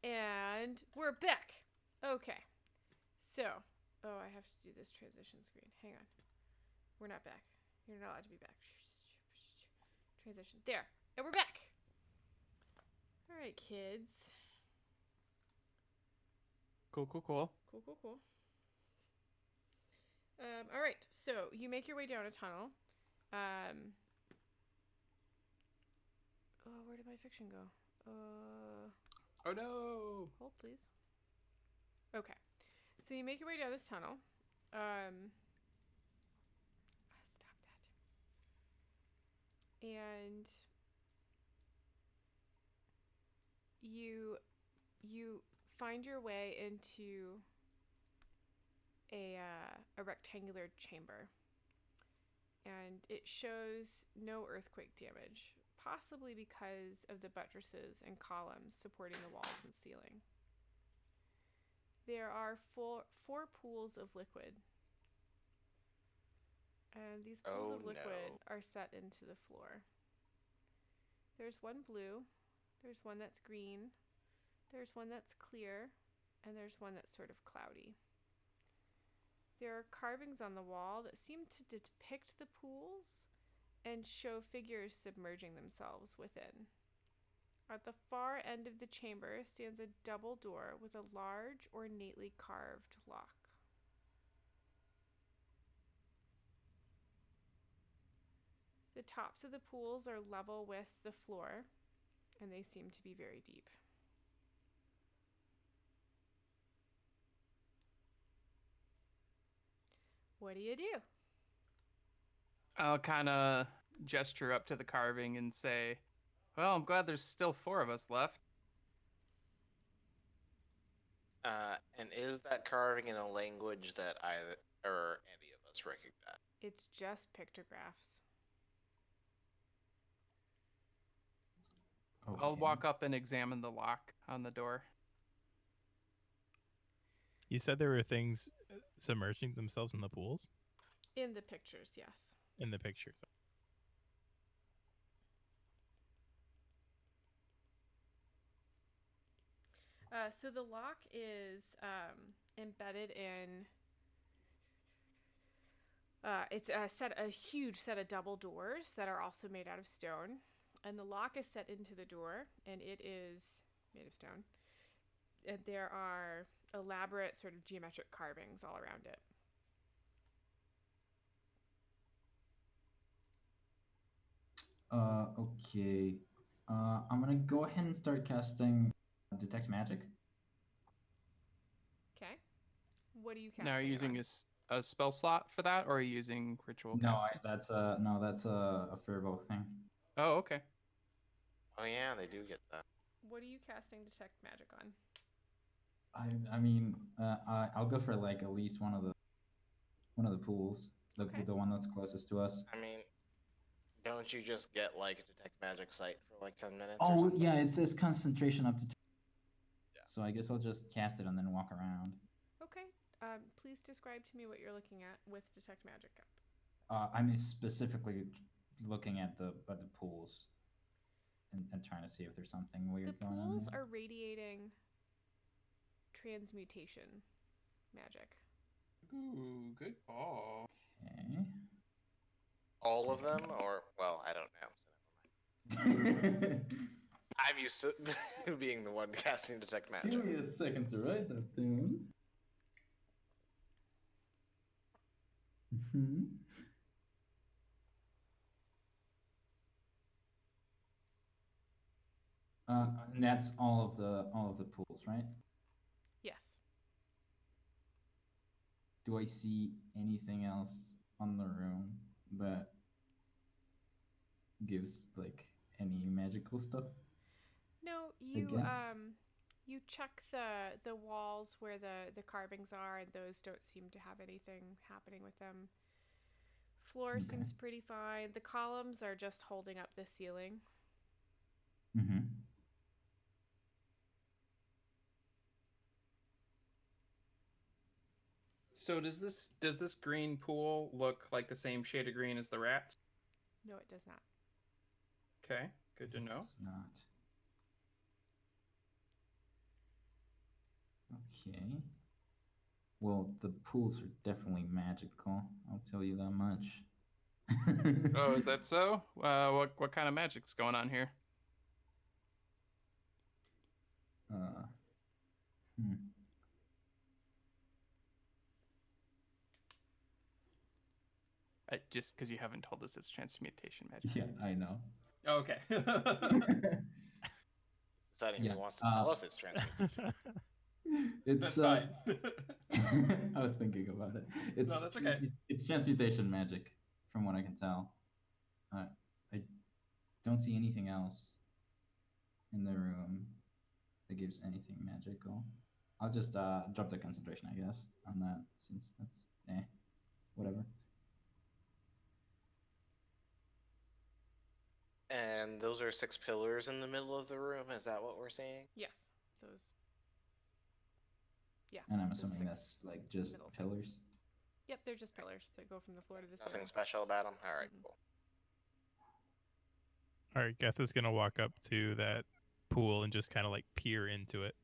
And we're back. Okay. So, oh, I have to do this transition screen. Hang on. We're not back. You're not allowed to be back. Transition. There. And we're back. All right, kids. Cool. Cool. All right. So you make your way down a tunnel. Oh, where did my fiction go? Oh no! Hold, please. Okay. So you make your way down this tunnel. Stop that. And you find your way into a rectangular chamber. And it shows no earthquake damage, possibly because of the buttresses and columns supporting the walls and ceiling. There are four pools of liquid. And these pools of liquid are set into the floor. There's one blue, there's one that's green, there's one that's clear, and there's one that's sort of cloudy. There are carvings on the wall that seem to depict the pools and show figures submerging themselves within. At the far end of the chamber stands a double door with a large, ornately carved lock. The tops of the pools are level with the floor, and they seem to be very deep. What do you do? I'll kind of gesture up to the carving and say, well, I'm glad there's still 4 of us left. And is that carving in a language that either or any of us recognize? It's just pictographs. I'll walk up and examine the lock on the door. You said there were things submerging themselves in the pools? In the pictures, yes. In the pictures. So the lock is embedded in. It's a huge set of double doors that are also made out of stone, and the lock is set into the door, and it is made of stone. And there are elaborate sort of geometric carvings all around it. Okay. I'm gonna go ahead and start casting Detect Magic. Okay. What are you casting? Now, are you using a spell slot for that, or are you using ritual No, casting? that's a Firbolg thing. Oh, okay. Oh yeah, they do get that. What are you casting Detect Magic on? I mean, I'll go for like at least one of the pools, Okay. the one that's closest to us. I mean, don't you just get like a detect magic sight for like 10 minutes? or Oh something? yeah, it says concentration up to 10. Yeah. So I guess I'll just cast it and then walk around. Okay. Please describe to me what you're looking at with Detect Magic up. I'm specifically looking at the pools and trying to see if there's something weird The going on. pools there. are radiating transmutation magic. Ooh, good call. Okay. All of them, or well, I don't know. So never mind. I'm used to being the one casting detect magic. Give me a second to write that down. Mm-hmm. And that's all of the pools, right? Yes. Do I see anything else on the room that gives like any magical stuff? No, guess. you check the walls where the carvings are, and those don't seem to have anything happening with them. Floor Okay. seems pretty fine. The columns are just holding up the ceiling. Mm-hmm. So does this green pool look like the same shade of green as the rats? No, it does not. Okay, good to know. It's not. Okay. Well, the pools are definitely magical. I'll tell you that much. Oh, is that so? What kind of magic's going on here? Uh, hmm. Just because you haven't told us it's transmutation magic. Yeah, I know. Okay. Deciding Yeah, he wants to tell us it's transmutation. It's That's fine. I was thinking about it. It's No, that's okay. It's transmutation magic, from what I can tell. I don't see anything else in the room that gives anything magical. I'll just drop the concentration, I guess, on that, since that's whatever. And those are 6 pillars in the middle of the room. Is that what we're seeing? Yes, those. Yeah. And I'm those assuming 6 that's like just middle pillars. things. Yep, they're just pillars that go from the floor to the Nothing ceiling. special about them. All right, Mhm. cool. All right, Geth is gonna walk up to that pool and just kind of like peer into it.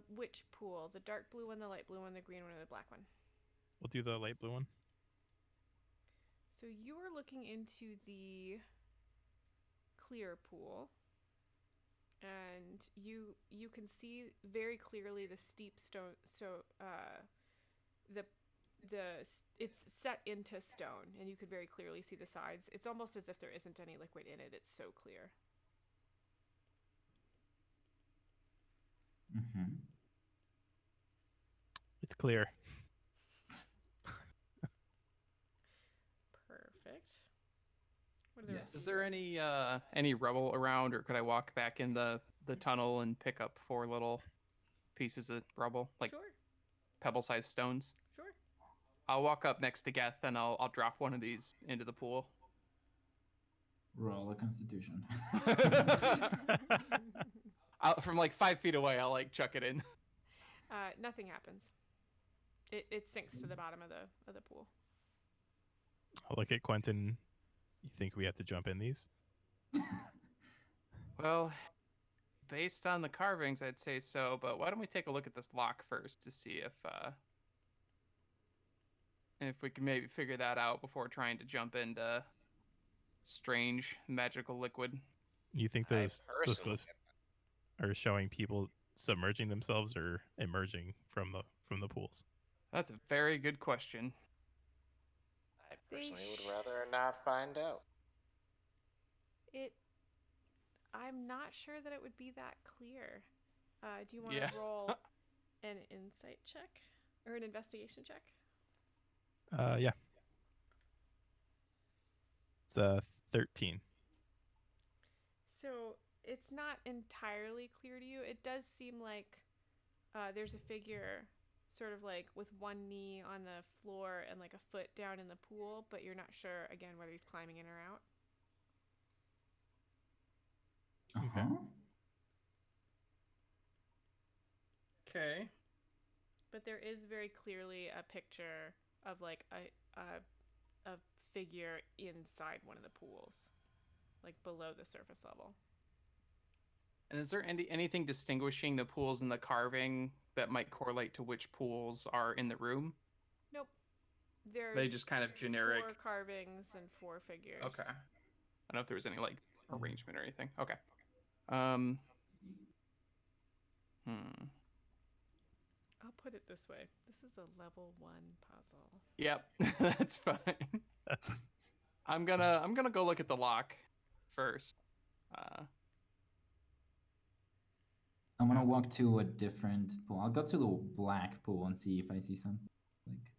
Which pool? The dark blue one, the light blue one, the green one, or the black one? We'll do the light blue one. So you are looking into the clear pool, and you can see very clearly the steep stone. So it's set into stone, and you could very clearly see the sides. It's almost as if there isn't any liquid in it. It's so clear. Mm-hmm. It's clear. Perfect. What are the Yes. rest Is of there any rubble around, or could I walk back in the tunnel and pick up 4 little pieces of rubble, like Sure, pebble-sized stones? sure. I'll walk up next to Geth and I'll drop one of these into the pool. Roll a Constitution. From like 5 feet away, I'll like chuck it in. Nothing happens. It sinks to the bottom of the pool. I'll look at Quentin. You think we have to jump in these? Well, based on the carvings, I'd say so. But why don't we take a look at this lock first to see if we can maybe figure that out before trying to jump into strange magical liquid. You think I those personally glyphs are showing people submerging themselves or emerging from the pools? That's a very good question. I personally would rather not find out. I'm not sure that it would be that clear. Do you want Yeah. to roll an insight check or an investigation check? Yeah. It's 13. So it's not entirely clear to you. It does seem like there's a figure sort of like with one knee on the floor and like a foot down in the pool, but you're not sure again whether he's climbing in or out. Uh-huh. Okay. But there is very clearly a picture of like a figure inside one of the pools, like below the surface level. And is there anything distinguishing the pools and the carving that might correlate to which pools are in the room? Nope. There's They just kind of generic. 4 carvings and 4 figures. Okay. I don't know if there was any like arrangement or anything. Okay. I'll put it this way. This is a level 1 puzzle. Yep, that's fine. I'm gonna go look at the lock first. I'm gonna walk to a different pool. I'll go to the black pool and see if I see something. Like,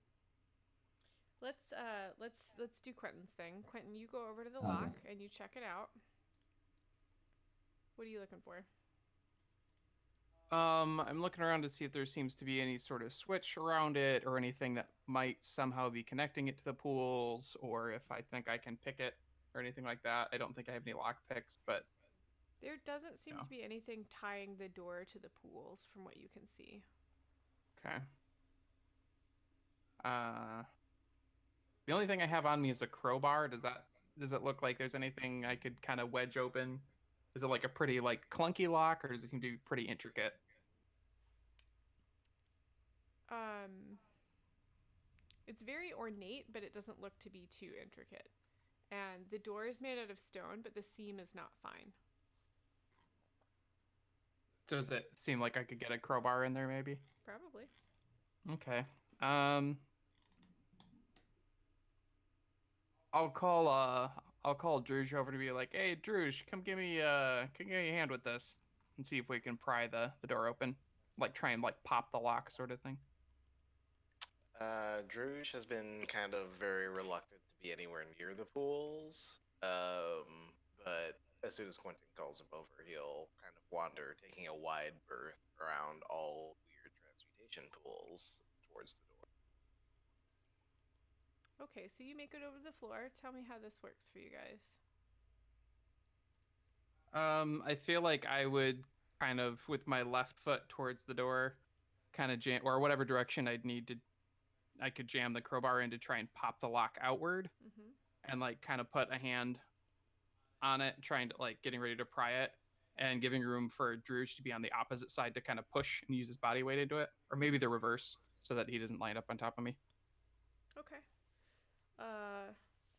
Let's do Quentin's thing. Quentin, you go over to the Okay. lock and you check it out. What are you looking for? I'm looking around to see if there seems to be any sort of switch around it or anything that might somehow be connecting it to the pools, or if I think I can pick it or anything like that. I don't think I have any lock picks, but There doesn't seem No. to be anything tying the door to the pools from what you can see. okay. The only thing I have on me is a crowbar. Does it look like there's anything I could kind of wedge open? Is it like a pretty like clunky lock, or does it seem to be pretty intricate? it's very ornate, but it doesn't look to be too intricate. And the door is made out of stone, but the seam is not fine. Does it seem like I could get a crowbar in there, maybe? Probably. Okay. I'll call Druge over to be like, hey Druge, come give me a hand with this and see if we can pry the door open. Like try and like pop the lock sort of thing. Druge has been kind of very reluctant to be anywhere near the pools. But as soon as Quentin calls him over, he'll kind of wander, taking a wide berth around all weird transmutation pools towards the door. Okay, so you make it over the floor. Tell me how this works for you guys. I feel like I would kind of with my left foot towards the door, kind of jam or whatever direction I could jam the crowbar in to try and pop the lock outward and like kind of put a hand on it, trying to like getting ready to pry it and giving room for Druge to be on the opposite side to kind of push and use his body weight into it. Or maybe the reverse so that he doesn't line up on top of me. Okay.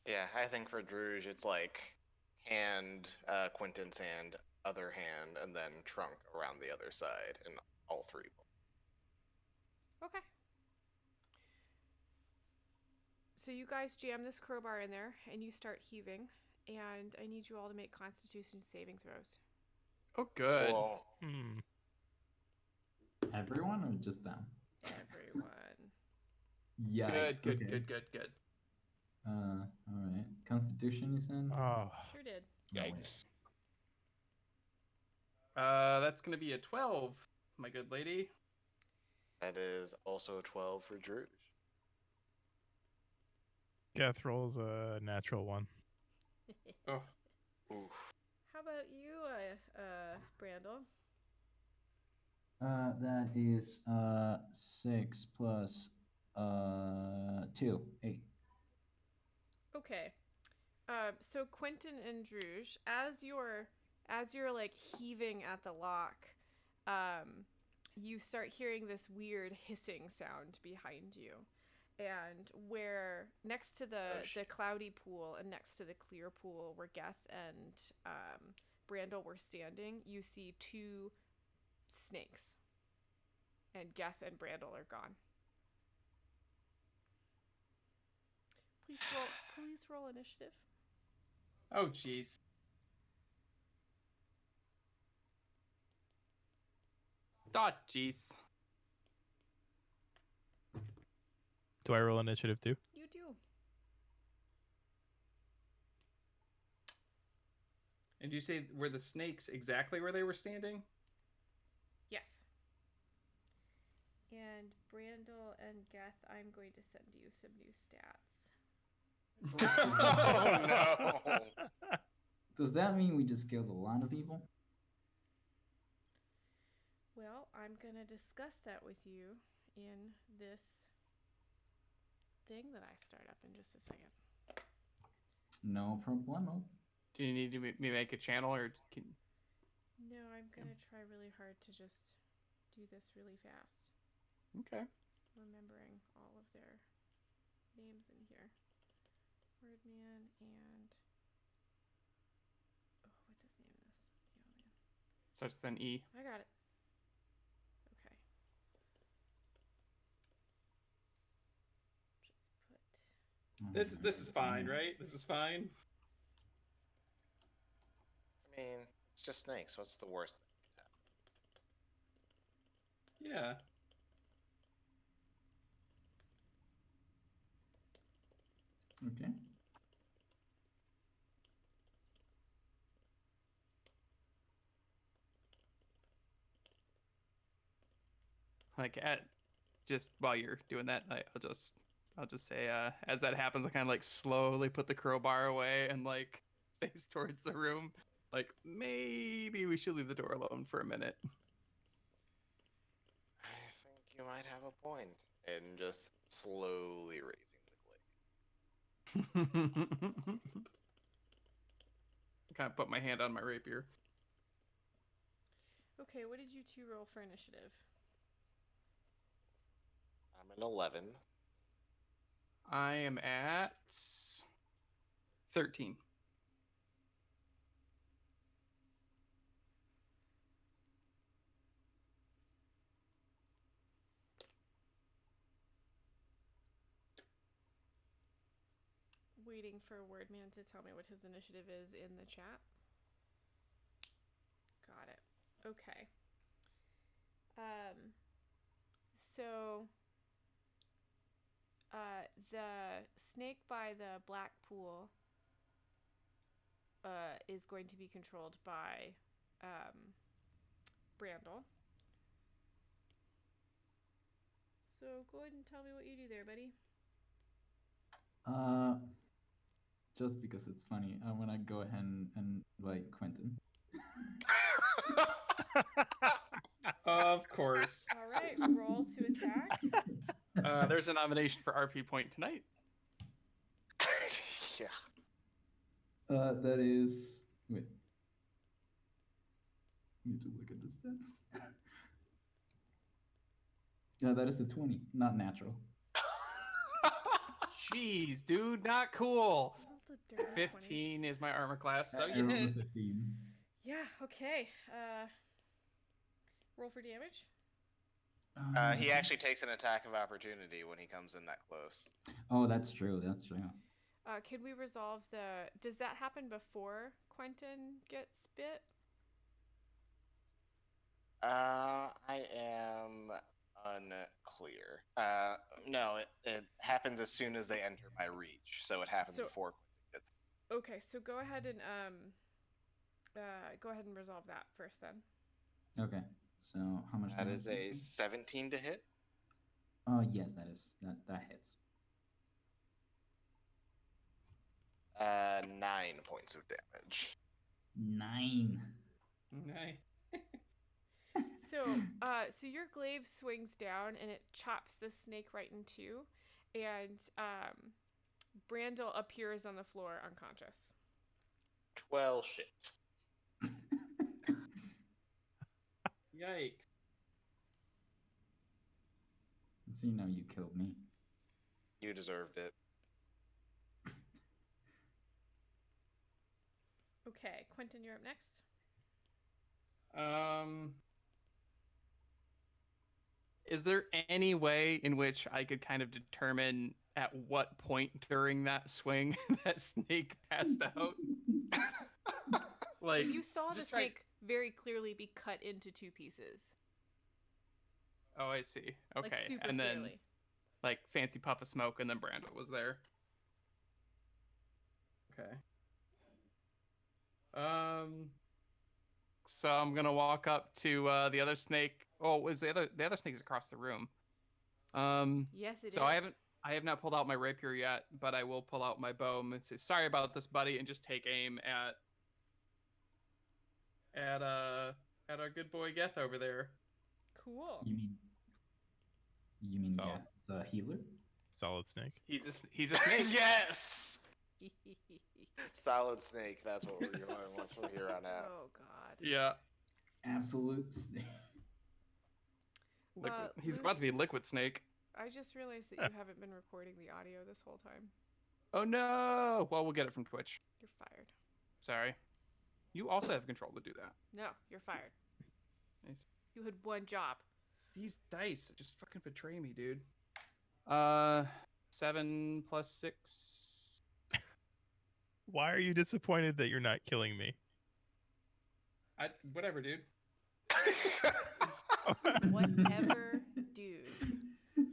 Yeah, I think for Druge, it's like hand, Quentin's hand, other hand, and then trunk around the other side, and all three. Okay. So you guys jam this crowbar in there, and you start heaving, and I need you all to make Constitution saving throws. Oh, good. Well, Everyone or just them? Everyone. Yikes. Good. All right. Constitution, you said? Oh, Sure did. yikes. That's gonna be a 12, my good lady. That is also a 12 for Druge. Geth rolls a natural one. Oh, Oof. How about you, Brandel? That is 6 plus 2, 8. Okay. So Quentin and Druge, as you're like heaving at the lock, you start hearing this weird hissing sound behind you. And where next to the cloudy pool and next to the clear pool where Geth and Brandel were standing, you see 2 snakes. And Geth and Brandel are gone. Please roll initiative. oh, jeez. Jeez. Do I roll initiative too? You do. And you say were the snakes exactly where they were standing? Yes. And Brandel and Geth, I'm going to send you some new stats. Oh no! Does that mean we just killed a lot of people? Well, I'm going to discuss that with you in this thing that I start up in just a second. No problemo. Do you need me make a channel or can... No, I'm going to try really hard to just do this really fast. Okay. Remembering all of their names in here. Wordman and... Oh, what's his name in this? Alien. Starts with an E. I got it. Okay. Just put... This is fine, right? This is fine. I mean, it's just snakes. What's the worst thing that could happen? Yeah. Okay. Like just while you're doing that, I'll just say as that happens, I kind of like slowly put the crowbar away and like face towards the room. Like maybe we should leave the door alone for a minute. I think you might have a point. And just slowly raising the blade. I kind of put my hand on my rapier. Okay, what did you 2 roll for initiative? I'm an 11. I am at 13. Waiting for Wordman to tell me what his initiative is in the chat. Got it. Okay. So the snake by the black pool is going to be controlled by Brandel. So go ahead and tell me what you do there, buddy. Just because it's funny, I'm gonna go ahead and invite Quentin. Of course. All right, roll to attack. There's a nomination for RP point tonight. Yeah. That is. Wait. I need to look at the stats. Yeah, that is a 20, not natural. Jeez, dude, not cool. Roll the dirty 20. 15 is my armor class, so I you rolled a hit. 15. Yeah, okay. Roll for damage. He actually takes an attack of opportunity when he comes in that close. Oh, that's true. That's true. Can we resolve the... Does that happen before Quentin gets bit? I am unclear. No, it happens as soon as they enter my reach, so it happens So- before Quentin gets. Okay, so go ahead and resolve that first then. Okay. So how much? That damage is do you a think? 17 to hit. Yes, that hits. 9 points of damage. 9. Nice. So, so your glaive swings down and it chops the snake right in two, and Brandel appears on the floor unconscious. Well, shit. Yikes. So you know you killed me. You deserved it. Okay, Quentin, you're up next. Is there any way in which I could kind of determine at what point during that swing that snake passed out? Like, You saw the just try- snake very clearly be cut into two pieces. Oh, I see. Okay, Like super and then clearly. like fancy puff of smoke, and then Brandel was there. Okay. So I'm gonna walk up to the other snake. Oh, was the other snake's across the room? Yes, it is. So I have not pulled out my rapier yet, but I will pull out my bow and say, "Sorry about this, buddy," and just take aim at our good boy Geth over there. Cool. You mean So- Geth, the healer? Solid Snake. He's a snake. Yes! Solid snake. That's what we're going with from here on out. Oh God. Yeah. Absolute snake. Liquid. Uh, He's about to be liquid snake. I just realized that you haven't been recording the audio this whole time. Oh no! Well, we'll get it from Twitch. You're fired. Sorry. You also have control to do that. No, you're fired. Nice. You had one job. These dice just fucking betray me, dude. 7 plus 6. Why are you disappointed that you're not killing me? Whatever, dude. Whatever, dude.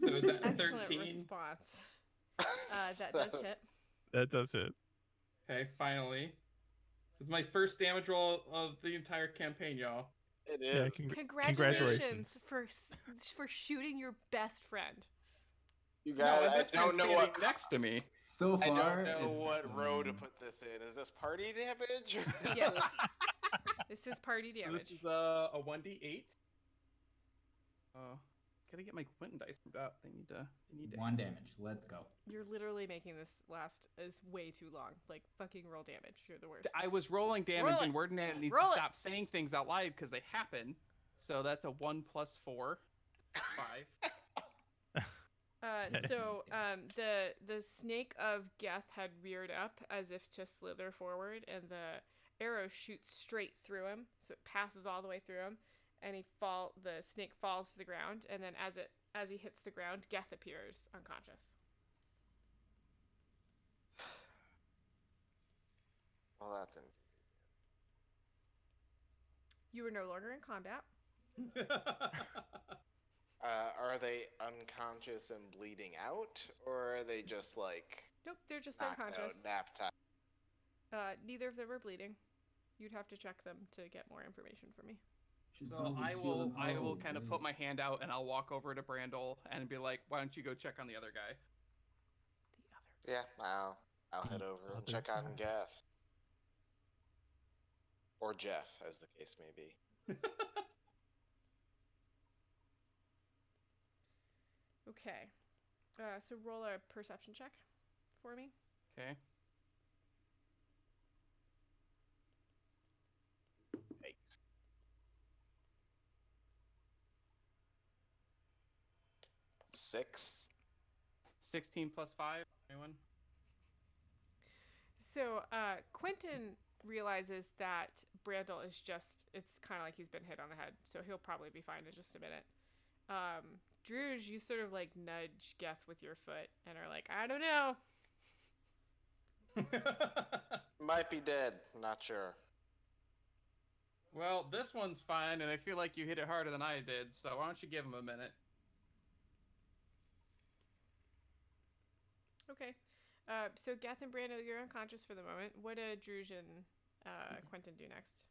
So is that Excellent 13? response. That does hit. That does it. Okay, finally. This is my first damage roll of the entire campaign, y'all. It Yeah, is. Congratulations for shooting your best friend. You No, got my it. I best friend's don't know standing what. next to me. So I far, don't know it's, what row to put this in. Is this party damage? or is Yes. this- This is party So damage. this is a 1d8. Gotta get my Quentin dice moved up. They need to. 1 damage. Let's go. You're literally making this last is way too long. Like fucking roll damage. You're the worst. I was rolling damage, Roll and it. Wordnet needs Roll to it. stop saying things out loud because they happen. So that's a 1 plus 4. 5. The snake of Geth had reared up as if to slither forward, and the arrow shoots straight through him, so it passes all the way through him, and the snake falls to the ground, and then as he hits the ground, Geth appears unconscious. Well, that's in. You are no longer in combat. Are they unconscious and bleeding out, or are they just like Nope, they're just knocked unconscious. out, nap time? Neither of them are bleeding. You'd have to check them to get more information from me. Should So probably I heal will them. I will Oh, kind of wait. put my hand out and I'll walk over to Brandel and be like, "Why don't you go check on the other guy?" The other. Yeah, I'll head The over and other check on guy. Gath. Or Jeff, as the case may be. Okay. So roll a perception check for me. Okay. Yikes. Six. 16 plus 5. Anyone? So Quentin realizes that Brandel is it's kind of like he's been hit on the head, so he'll probably be fine in just a minute. Druge, you sort of like nudge Geth with your foot and are like, I don't know. Might be dead, not sure. Well, this one's fine, and I feel like you hit it harder than I did, so why don't you give him a minute? Okay. So Geth and Brandel, you're unconscious for the moment. What do Druge and Quentin do next?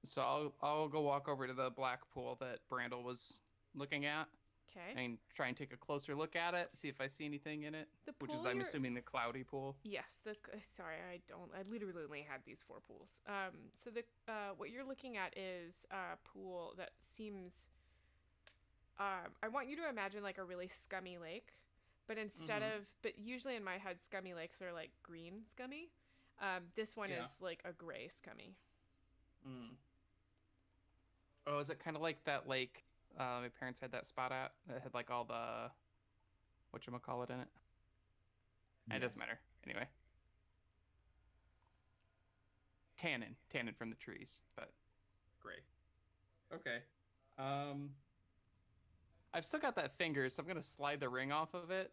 So I'll go walk over to the black pool that Brandel was looking at Okay. and try and take a closer look at it, see if I see anything in it. The Which is, pool I'm you're- assuming, the cloudy pool. Yes, sorry, I literally only had these 4 pools. So what you're looking at is a pool that seems, I want you to imagine like a really scummy lake, but but usually in my head, scummy lakes are like green scummy. This one Yeah. is like a gray scummy. Mm. Oh, is it kind of like that lake my parents had that spot at that had like all the whatchamacallit in it? It doesn't matter. Anyway. Tannin from the trees, but gray. Okay. I've still got that finger, so I'm gonna slide the ring off of it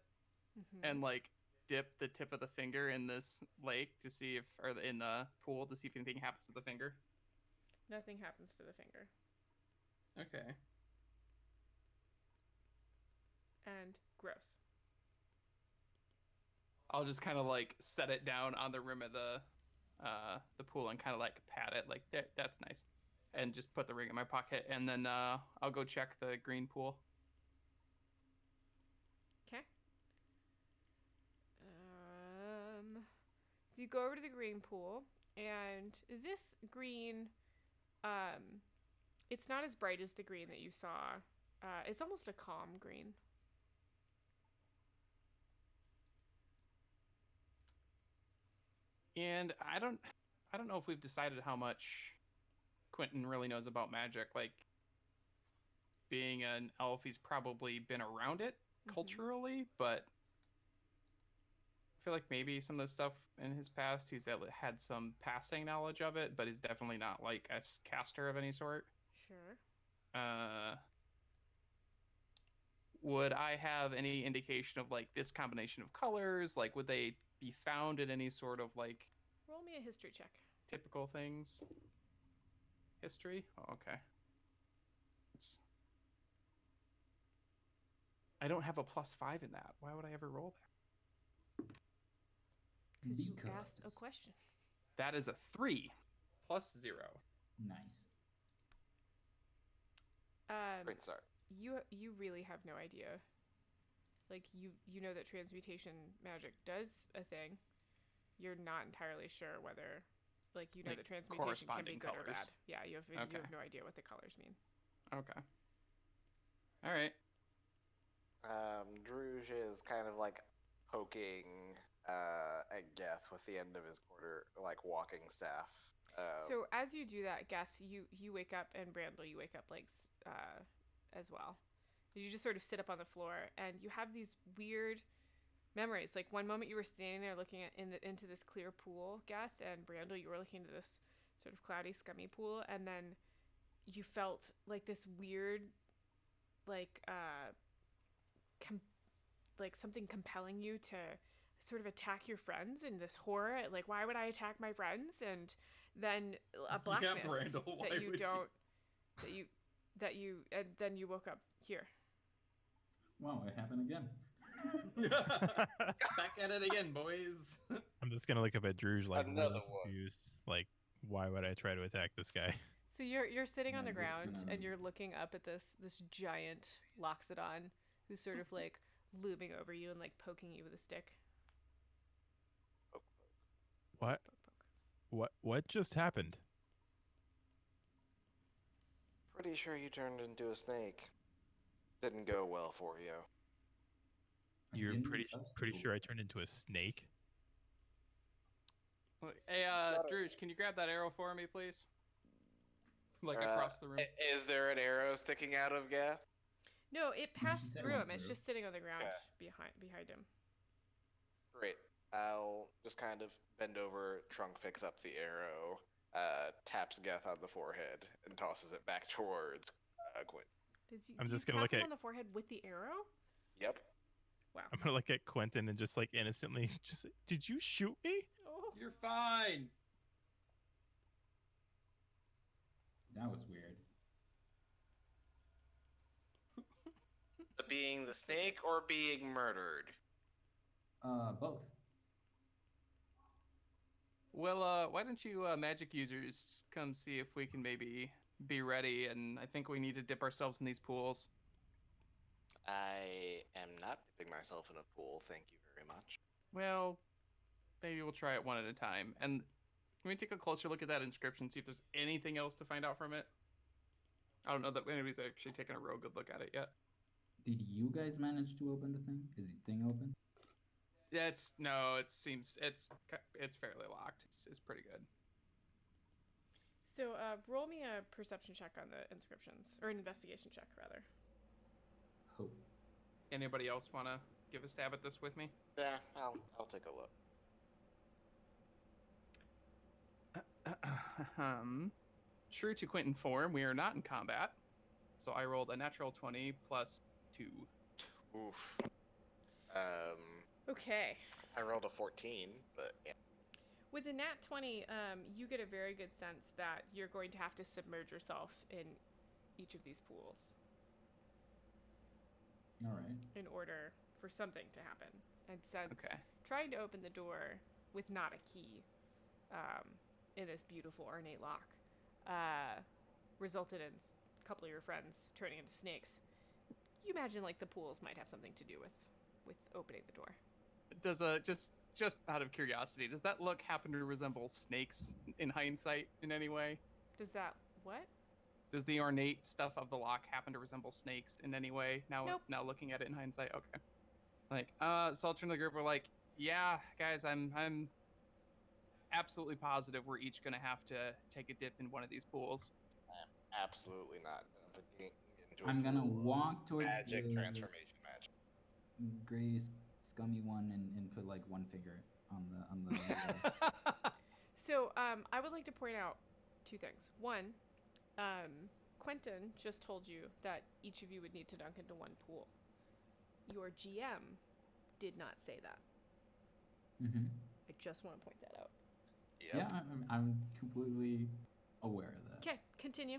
Mhm. and like dip the tip of the finger in this lake to see if, or in the pool to see if anything happens to the finger. Nothing happens to the finger. Okay. And gross. I'll just kind of like set it down on the rim of the pool and kind of like pat it like that's nice, and just put the ring in my pocket, and then I'll go check the green pool. Okay. So you go over to the green pool, and this green, it's not as bright as the green that you saw. It's almost a calm green. And I don't know if we've decided how much Quentin really knows about magic. Like, being an elf, he's probably been around it culturally, but I feel like maybe some of the stuff in his past, he's had some passing knowledge of it, but he's definitely not like a caster of any sort. Sure. Would I have any indication of like this combination of colors? Like, would they be found in any sort of like Roll me a history check. typical things? History? Oh, okay. I don't have a +5 in that. Why would I ever roll that? Because you asked a question. That is a 3 + 0. Nice. Great start. You really have no idea. Like you know that transmutation magic does a thing. You're not entirely sure whether, like, you know Like that transmutation can be corresponding good or colors. bad. Yeah, you have Okay. no idea what the colors mean. Okay. All right. Druge is kind of like poking at Geth with the end of his walking staff. So as you do that, Geth, you wake up, and Brandel, you wake up like as well, You just sort of sit up on the floor, and you have these weird memories. Like one moment you were standing there looking into this clear pool, Geth, and Brandel, you were looking into this sort of cloudy, scummy pool, and then you felt like this weird, like like something compelling you to sort of attack your friends in this horror. Like, why would I attack my friends? And then a blackness Brandel, why that you would you? don't, and then you woke up here. Wow, it happened again. Back at it again, boys. I'm just gonna look up at Druge like Another really one. confused. Like, why would I try to attack this guy? So you're sitting on Yeah, the just ground gonna- and you're looking up at this giant Loxodon who's sort of like looming over you and like poking you with a stick. What? Poke, poke. What just happened? Pretty sure you turned into a snake. Didn't go well for you. I You're didn't pretty touch the pretty pool. sure I turned into a snake. Hey, got it. Druge, can you grab that arrow for me, please? Like Uh, across the room. Is there an arrow sticking out of Gath? No, it passed said through one him. It's through. just sitting on the ground Okay. behind him. Great. I'll just kind of bend over. Trunk picks up the arrow, taps Geth on the forehead, and tosses it back towards Quinn. I'm Did just you gonna tap look him at- on the forehead with the arrow? Yep. Wow. I'm gonna look at Quentin and just like innocently, just did you shoot me? Oh. You're fine. That was weird. Being the snake or being murdered? Both. Well, why don't you magic users come see if we can maybe be ready? And I think we need to dip ourselves in these pools. I am not dipping myself in a pool, thank you very much. Well, maybe we'll try it one at a time. And can we take a closer look at that inscription, see if there's anything else to find out from it? I don't know that anybody's actually taken a real good look at it yet. Did you guys manage to open the thing? Is the thing open? Yeah, it seems it's fairly locked. It's pretty good. So roll me a perception check on the inscriptions, or an investigation check rather. Hope. Anybody else want to give a stab at this with me? Yeah, I'll take a look. True to Quentin form, we are not in combat. So I rolled a natural 20 plus 2. Oof. Okay. I rolled a 14, but yeah. With a nat 20, you get a very good sense that you're going to have to submerge yourself in each of these pools All right. in order for something to happen. And since Okay. trying to open the door with not a key in this beautiful ornate lock resulted in a couple of your friends turning into snakes, you imagine like the pools might have something to do with opening the door. Does just out of curiosity, does that look happen to resemble snakes in hindsight in any way? Does that what? Does the ornate stuff of the lock happen to resemble snakes in any way? Now Nope. now looking at it in hindsight, okay. Like, so I'll turn to the group. We're like, yeah, guys, I'm absolutely positive we're each gonna have to take a dip in one of these pools. Absolutely not. Jumping into a I'm gonna pool of walk towards magic the transformation magic. gray scummy one and put like one finger on the So I would like to point out two things. One, Quentin just told you that each of you would need to dunk into one pool. Your GM did not say that. Mm-hmm. I just want to point that out. Yep. Yeah, I'm completely aware of that. Okay, continue.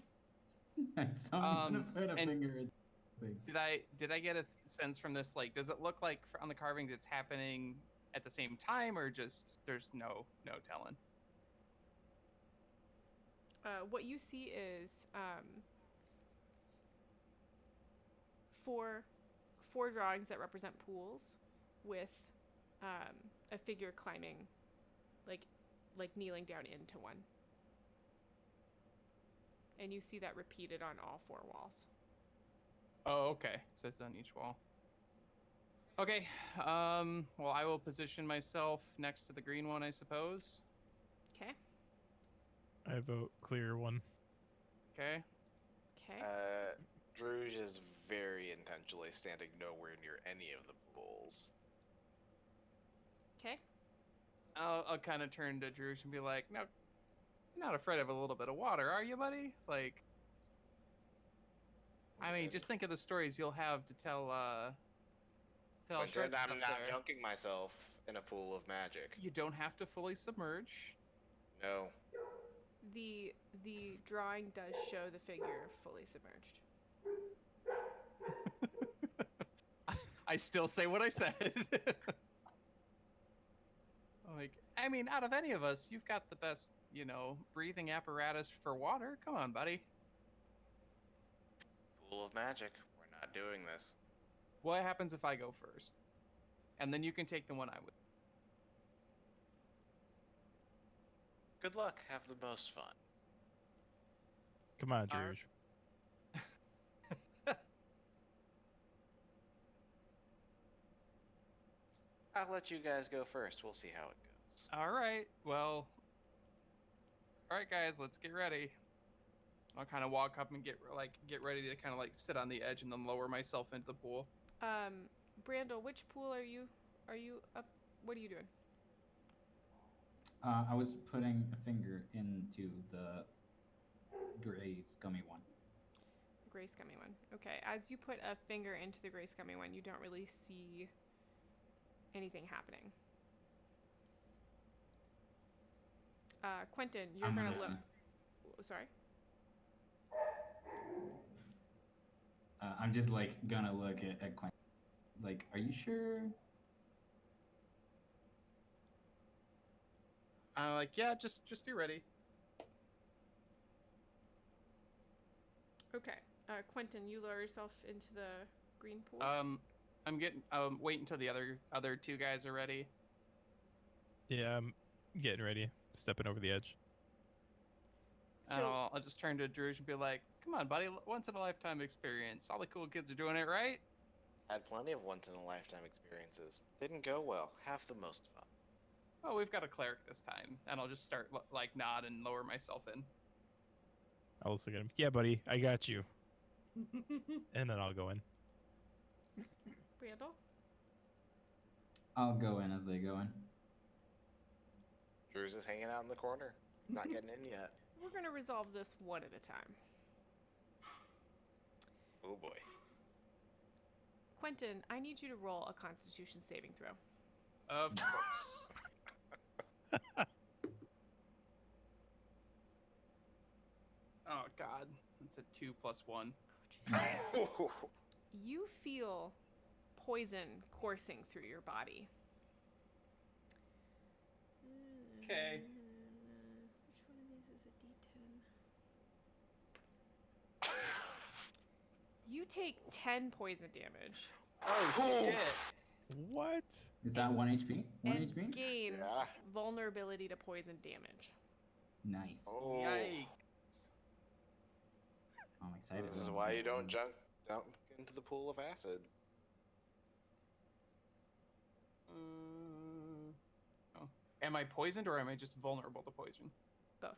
So I'm gonna put a and- finger in the thing. Did I get a sense from this? Like, does it look like on the carvings it's happening at the same time, or just there's no telling? What you see is four drawings that represent pools with a figure climbing, like kneeling down into one. And you see that repeated on all four walls. Oh, okay. So it's on each wall. Okay. Well, I will position myself next to the green one, I suppose. Okay. I vote clear one. Okay. Okay. Druge is very intentionally standing nowhere near any of the pools. Okay. I'll kind of turn to Druge and be like, "No, you're not afraid of a little bit of water, are you, buddy? Like, I mean, just think of the stories you'll have to tell. Tell Quentin, Shred's I'm stuff not there. dunking myself in a pool of magic. You don't have to fully submerge." No. The drawing does show the figure fully submerged. I still say what I said. Like, I mean, out of any of us, you've got the best, breathing apparatus for water. Come on, buddy. Pool of magic. We're not doing this. What happens if I go first? And then you can take the one I would. Good luck. Have the most fun. Come on, Are- Druge. I'll let you guys go first. We'll see how it goes. All right. Well. All right, guys. Let's get ready. I'll kind of walk up and get ready to kind of like sit on the edge and then lower myself into the pool. Brandel, which pool are you up? What are you doing? I was putting a finger into the gray scummy one. The gray scummy one. Okay. As you put a finger into the gray scummy one, you don't really see anything happening. Quentin, you're I'm gonna gonna- look. Sorry. I'm just like gonna look at Quentin. Like, are you sure? I'm like, yeah, just be ready. Okay. Quentin, you lower yourself into the green pool. I'm getting wait until the other two guys are ready. Yeah, I'm getting ready. Stepping over the edge. And so I'll just turn to Druge and be like, "Come on, buddy, once in a lifetime experience. All the cool kids are doing it, right?" Had plenty of once-in-a-lifetime experiences. Didn't go well. Have the most fun. Oh, we've got a cleric this time, and I'll just start like nod and lower myself in. I'll just look at him. Yeah, buddy, I got you. And then I'll go in. Brandel. I'll go in as they go in. Drew's is hanging out in the corner. He's not getting in yet. We're gonna resolve this one at a time. Oh boy. Quentin, I need you to roll a Constitution saving throw. Of course. Oh God, it's a 2 + 1. You feel poison coursing through your body. Okay. Which one of these is a D10? You take 10 poison damage Oh shit! What? Is that 1 HP? 1 and HP? gain Yeah. vulnerability to poison damage. Nice. Oh. Yikes! I'm excited. This is why you don't jump into the pool of acid. Oh. Am I poisoned or am I just vulnerable to poison? Both.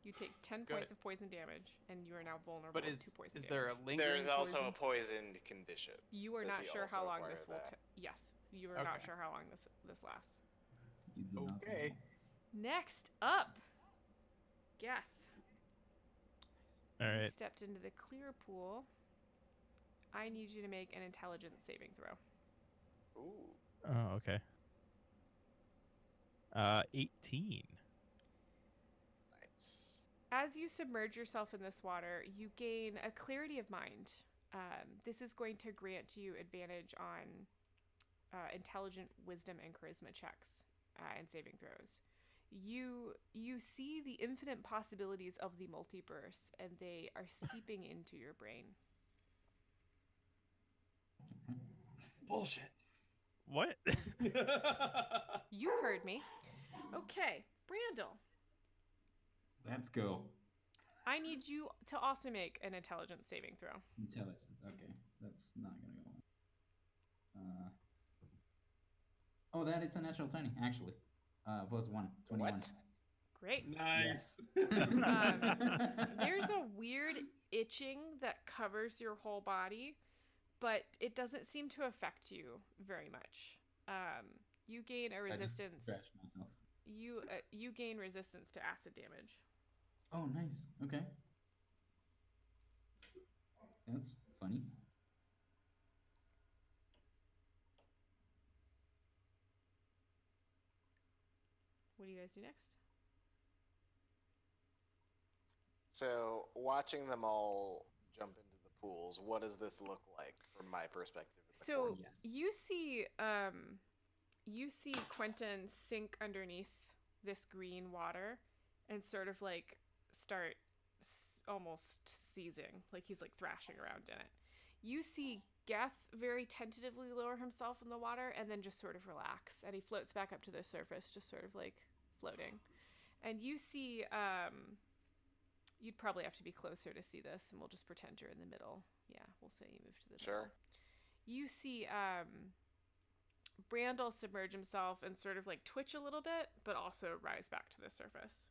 You take 10 Good. points of poison damage, and you are now vulnerable But to poison is damage. there a lingering There's also poison? a poisoned condition. You are Does not he sure also how long require this will. that? Yes, you are not Okay. sure how long this lasts. You do not Okay. know. Next up, Geth. All You right. stepped into the clear pool. I need you to make an intelligence saving throw. Ooh. Oh, okay. 18. Nice. As you submerge yourself in this water, you gain a clarity of mind. This is going to grant you advantage on intelligent wisdom and charisma checks and saving throws. You see the infinite possibilities of the multiverse, and they are seeping into your brain. Bullshit. What? You heard me. Okay, Brandel, Let's go. I need you to also make an intelligence saving throw. Intelligence. Okay, that's not gonna go on. Oh, that is a natural 20, actually. +1, 21. What? Great. Nice. There's a weird itching that covers your whole body, but it doesn't seem to affect you very much. You gain a I just resistance. scratched myself. You gain resistance to acid damage. Oh, nice. Okay. That's funny. What do you guys do next? So, watching them all jump into the pools, what does this look like from my perspective? In the So corner? Yes. you see Quentin sink underneath this green water and sort of like start almost seizing, like he's like thrashing around in it. You see Geth very tentatively lower himself in the water and then just sort of relax, and he floats back up to the surface, just sort of like floating. And you see, you'd probably have to be closer to see this, and we'll just pretend you're in the middle. Yeah, we'll say you move to the middle. Sure. You see Brandel submerge himself and sort of like twitch a little bit, but also rise back to the surface.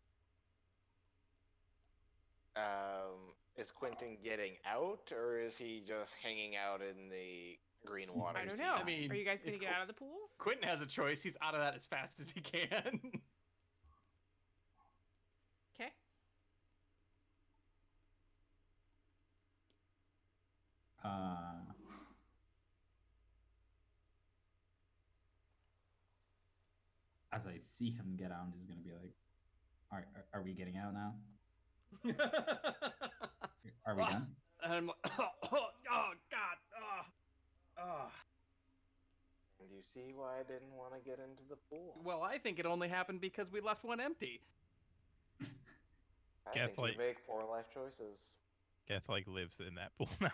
Is Quentin getting out, or is he just hanging out in the green water? I don't sea? know. I mean, Are you guys going if to get out of the pools? Quentin has a choice. He's out of that as fast as he can. Okay. As I see him get out, I'm just gonna be like, are we getting out now? Are we done? And I'm like, oh God, oh. And you see why I didn't want to get into the pool? Well, I think it only happened because we left one empty. I think you Catholic. make poor life choices. Geth like lives in that pool now.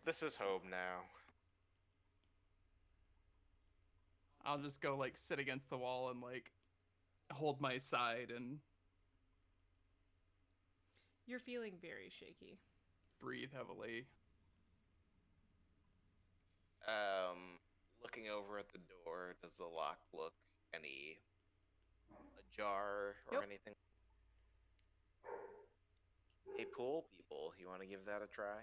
This is home now. I'll just go like sit against the wall and like hold my side and You're feeling very shaky. breathe heavily. Looking over at the door, does the lock look any ajar or Nope. anything? Hey, pool people, you want to give that a try?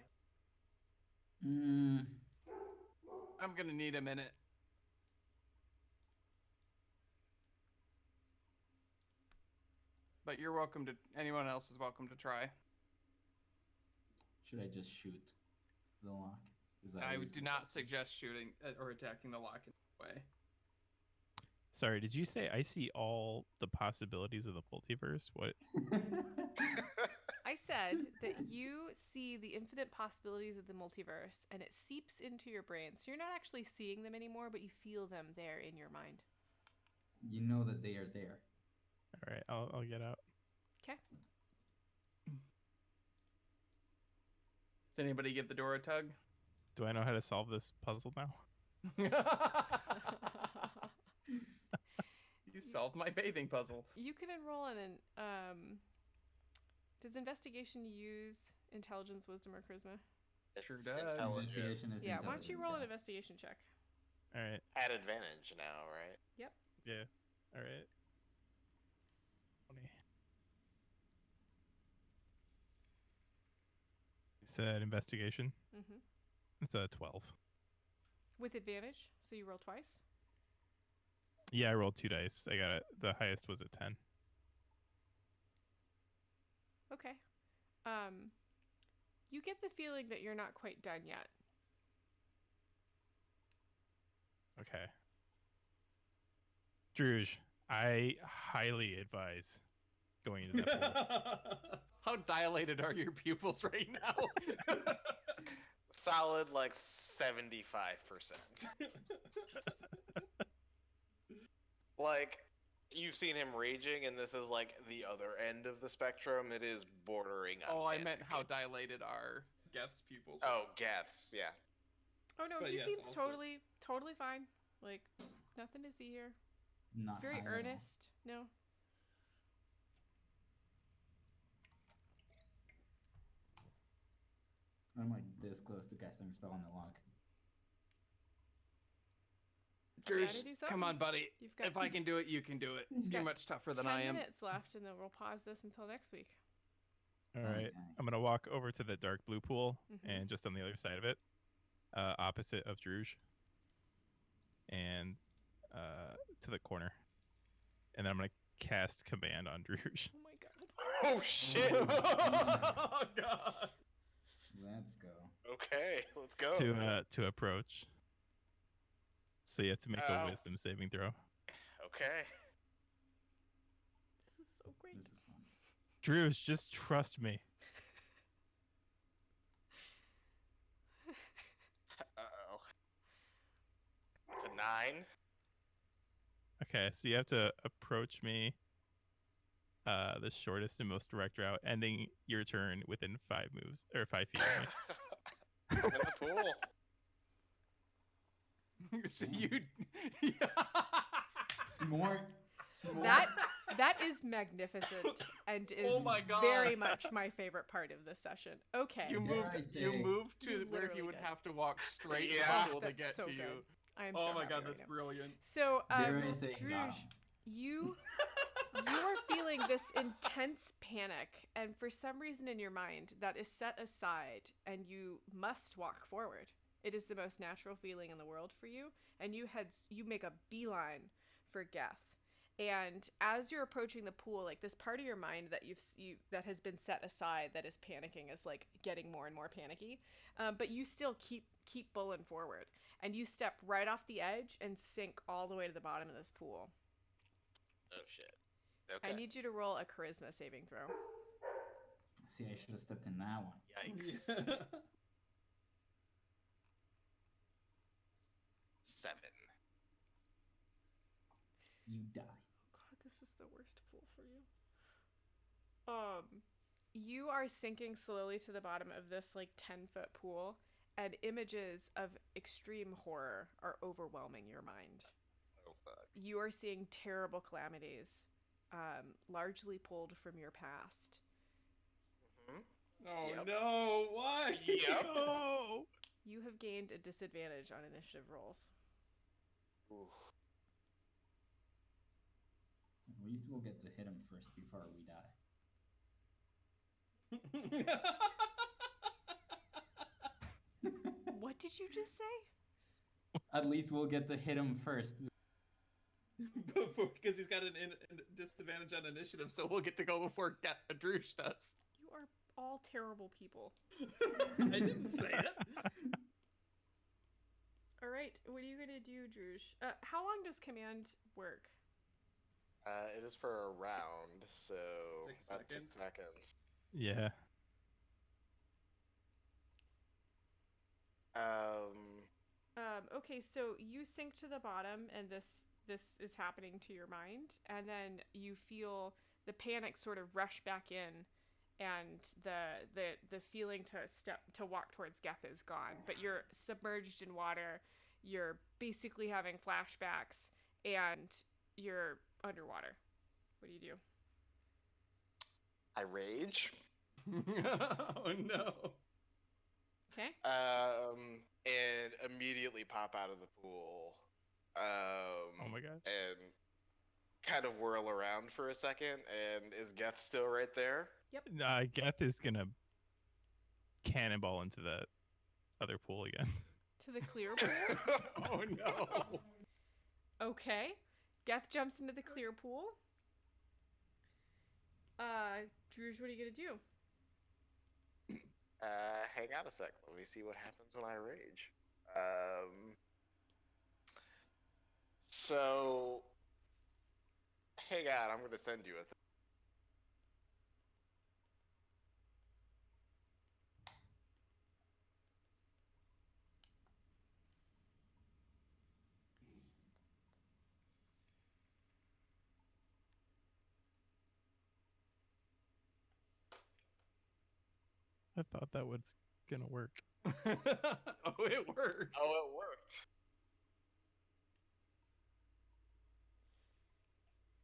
Mm, I'm gonna need a minute. But you're welcome to. Anyone else is welcome to try. should I just shoot the lock? Is that I what you do think? not suggest shooting or attacking the lock in any way. Sorry, did you say I see all the possibilities of the multiverse? What? I said that you see the infinite possibilities of the multiverse and it seeps into your brain. So you're not actually seeing them anymore, but you feel them there in your mind. You know that they are there. All right, I'll get out. Okay. Does anybody give the door a tug? Do I know how to solve this puzzle now? You solved my bathing puzzle. You can enroll in an does investigation use intelligence, wisdom, or charisma? It's Sure does. intelligent. Investigation is Yeah, why don't you intelligence, roll an yeah. investigation check? All right. At advantage now, right? Yeah. All right. 20. It's an investigation. Mm-hmm. It's a 12. With advantage, so you roll twice. Yeah, I rolled 2 dice. I got it. The highest was a 10. Okay. You get the feeling that you're not quite done yet. Okay. Druge, I highly advise going into that pool. How dilated are your pupils right now? Solid, like 75%. Like, you've seen him raging, and this is like the other end of the spectrum. It is bordering on. Oh, I meant panic. how dilated are Geth's pupils. Oh, Geth's, yeah. Oh no, But he yes, seems also- totally fine. Like nothing to see here. Not It's very high at all. earnest. No. I'm like this close to casting a spell on the lock. Druge, gotta do come on, something. buddy. You've got If I can do it, you can do it. You're got much tougher than 10 I am. minutes left, and then we'll pause this until next week. All Oh, right. I'm nice. gonna walk over to the dark blue pool Mhm. and just on the other side of it, opposite of Druge, and to the corner, and then I'm gonna cast command on Druge. Oh my god. Oh shit! Oh, Oh god. Let's go. Okay, let's go. To approach. So you have to make a Oh. wisdom saving throw. Okay. This is so great. This is fun. Druge, just trust me. Uh-oh. It's a 9. Okay, so you have to approach me the shortest and most direct route, ending your turn within 5 moves or 5 feet of me. I'm in the pool. So Damn. you. Smart. That is magnificent and is Oh my God. very much my favorite part of this session. Okay. You Dare moved. I You say- moved You to where literally he would did. have to walk straight Yeah. to the pool to That's get so to good. you. I am Oh so my happy god, right that's now. brilliant. So, Dare I say, Druge, got 'em. you are feeling this intense panic, and for some reason in your mind, that is set aside, and you must walk forward. It is the most natural feeling in the world for you, and you make a beeline for Geth. And as you're approaching the pool, like this part of your mind that that has been set aside, that is panicking, is like getting more and more panicky. But you still keep bulling forward, and you step right off the edge and sink all the way to the bottom of this pool. Oh shit. Okay. I need you to roll a charisma saving throw. See, I should have stepped in that one. Yikes. 7. You die. God, this is the worst pool for you. You are sinking slowly to the bottom of this like 10-foot pool, and images of extreme horror are overwhelming your mind. Oh fuck. You are seeing terrible calamities, largely pulled from your past. Hmm? Oh Yep. no! Why? Yep. Oh! You have gained a disadvantage on initiative rolls. Oof. At least we'll get to hit him first before we die. What did you just say? At least we'll get to hit him first. Because he's got a disadvantage on initiative, so we'll get to go before Druge does. You are all terrible people. I didn't say it. All right, what are you gonna do, Druge? How long does command work? It is for a round, so 6 about 6 seconds. seconds. Yeah. Okay, so you sink to the bottom, and this is happening to your mind, and then you feel the panic sort of rush back in, and the feeling to walk towards Geth is gone. But you're submerged in water. You're basically having flashbacks, and you're underwater. What do you do? I rage. Oh no. Okay. And immediately pop out of the pool. Oh my gosh. And kind of whirl around for a second. And is Geth still right there? Geth is gonna cannonball into the other pool again. To the clear pool. Oh no. Okay. Geth jumps into the clear pool. Druge, what are you gonna do? Hang on a sec. Let me see what happens when I rage. So, hang on. I'm going to send you a thing. I thought that was gonna work. Oh, it worked. Oh, it worked.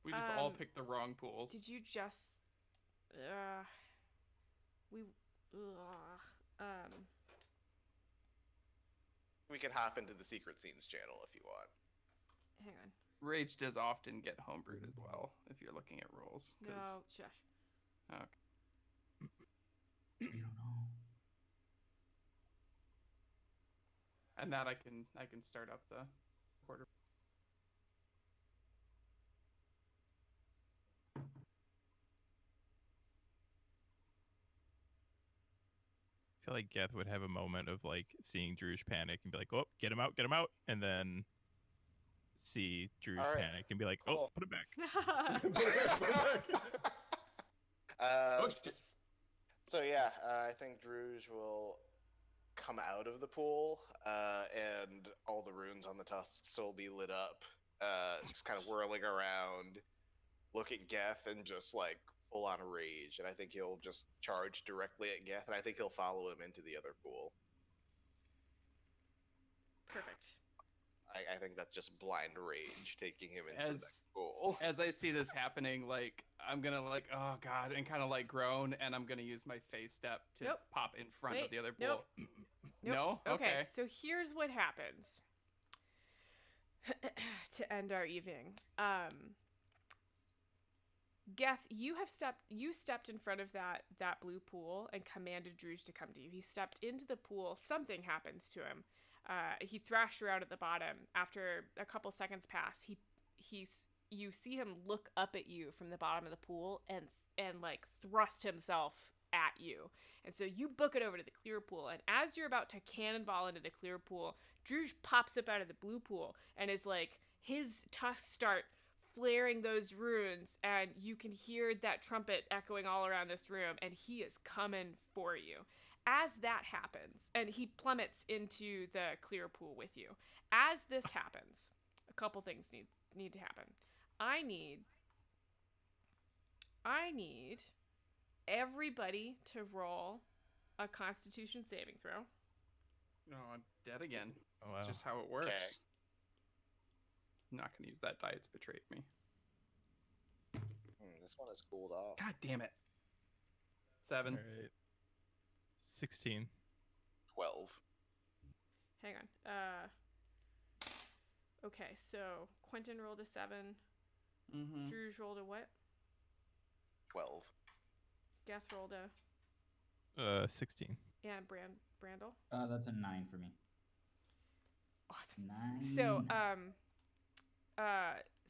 We just all Um, picked the wrong pools. Did you just we We can hop into the secret scenes channel if you want. hang on. Rage does often get homebrewed as well, if you're looking at rolls. 'cause- No, shush. Okay. You don't know. And that I can start up the quarter. I feel like Geth would have a moment of like seeing Druge panic and be like, "Oh, get him out," and then see Druge All right, panic and be like, cool. "Oh, put it back." uh, Oh, shit. s- so yeah, I think Druge will come out of the pool, and all the runes on the tusks will be lit up, just kind of whirling around. Look at Geth and just like full on rage, and I think he'll just charge directly at Geth, and I think he'll follow him into the other pool. Perfect. I think that's just blind rage taking him into the As- next pool. As I see this happening, like I'm gonna like, oh god, and kind of like groan, and I'm gonna use my phase step to Nope. pop in front of Wait, the other nope. pool. Nope. No? Okay. So here's what happens to end our evening. Geth, you stepped in front of that blue pool and commanded Druge to come to you. He stepped into the pool. Something happens to him. He thrashed around at the bottom. After a couple seconds pass, you see him look up at you from the bottom of the pool and like thrust himself at you. And so you book it over to the clear pool, and as you're about to cannonball into the clear pool, Druge pops up out of the blue pool and is like, his tusks start flaring those runes, and you can hear that trumpet echoing all around this room, and he is coming for you. As that happens, and he plummets into the clear pool with you. As this happens, a couple things need to happen. I need everybody to roll a Constitution saving throw. No, I'm dead again. Oh, wow. It's just how it works. Okay. I'm not gonna use that die. It's betrayed me. This one is cooled off. God damn it. 7. All right. 16. 12. Hang on. Okay, so Quentin rolled a 7. Mm-hmm. Druge rolled a what? 12. Geth rolled a 16. and Brandel. That's a 9 for me. Awesome. 9. So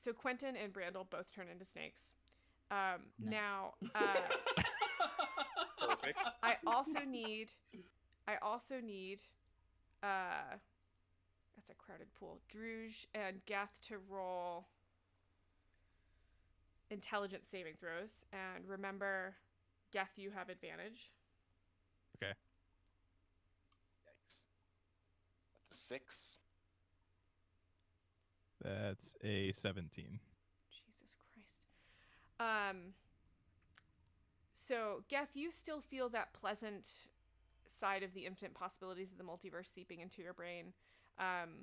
so Quentin and Brandel both turn into snakes. Nice. Now Perfect. I also need that's a crowded pool. Druge and Geth to roll intelligence saving throws, and remember, Geth, you have advantage. Okay. Yikes. That's a 6. That's a 17. Jesus Christ. So Geth, you still feel that pleasant side of the infinite possibilities of the multiverse seeping into your brain. And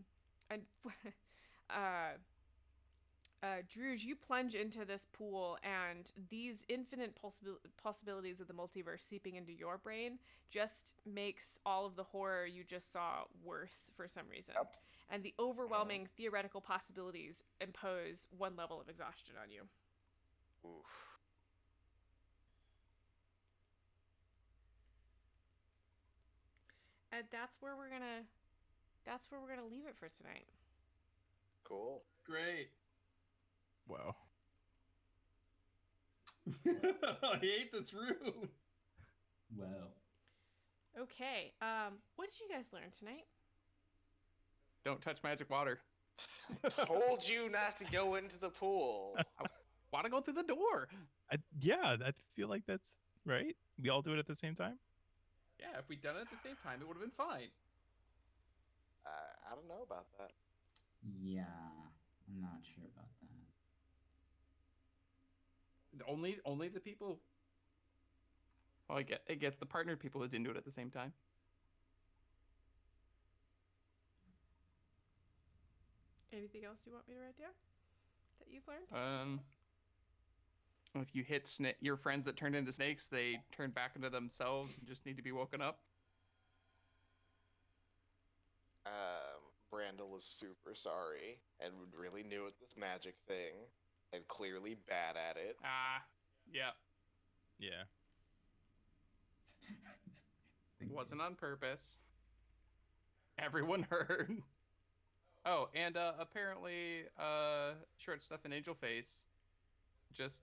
Druge, you plunge into this pool, and these infinite possibilities of the multiverse seeping into your brain just makes all of the horror you just saw worse for some reason. Yep. And the overwhelming theoretical possibilities impose one level of exhaustion on you. Oof. And that's where we're gonna leave it for tonight. Cool. Great. Wow. I hate this room. Wow. Okay. What did you guys learn tonight? Don't touch magic water. Told you not to go into the pool. Want to go through the door? Yeah, I feel like that's right. We all do it at the same time. Yeah, if we'd done it at the same time, it would have been fine. I don't know about that. Yeah, I'm not sure about that. Only the people. Well, I get the partnered people who didn't do it at the same time. Anything else you want me to write down that you've learned? If you hit your friends that turned into snakes, they turn back into themselves and just need to be woken up. Brandel is super sorry and really new at this magic thing and clearly bad at it. Ah, yeah. Yeah. Thanks, Wasn't on purpose. Everyone heard. Oh, and apparently, Short Stuff and Angel Face just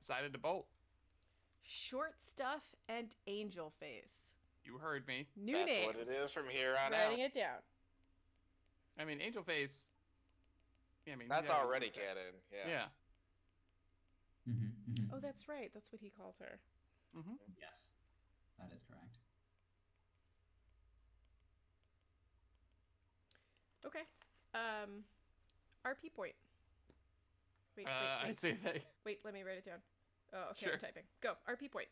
decided to bolt. Short Stuff and Angel Face. You heard me. New That's names. what it is from here on Writing out. it down. I mean, Angel Face. Yeah, I mean, That's yeah, already it's that- canon. Yeah. Yeah. Mm-hmm, Oh, that's right. That's what he calls her. Mm-hmm. Yes, that is correct. Okay. RP point. Wait, I say that. wait, let me write it down. Oh, okay, Sure. I'm typing. Go. RP point.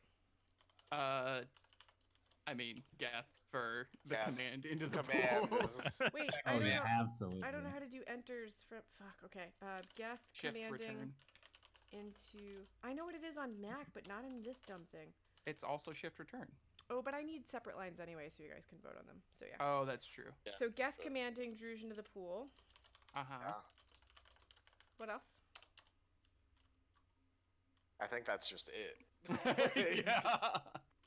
I mean, Geth for the Geth. command into the Command pool. is Wait, Oh I don't yeah, know. absolutely. I don't know how to do enters from. Fuck. Okay. Geth Shift commanding return. into. I know what it is on Mac, but not in this dumb thing. It's also shift return. Oh, but I need separate lines anyway, so you guys can vote on them. So yeah. Oh, that's true. Yeah, So Geth sure. commanding Druj into the pool. Uh huh. Yeah. What else? I think that's just it. yeah.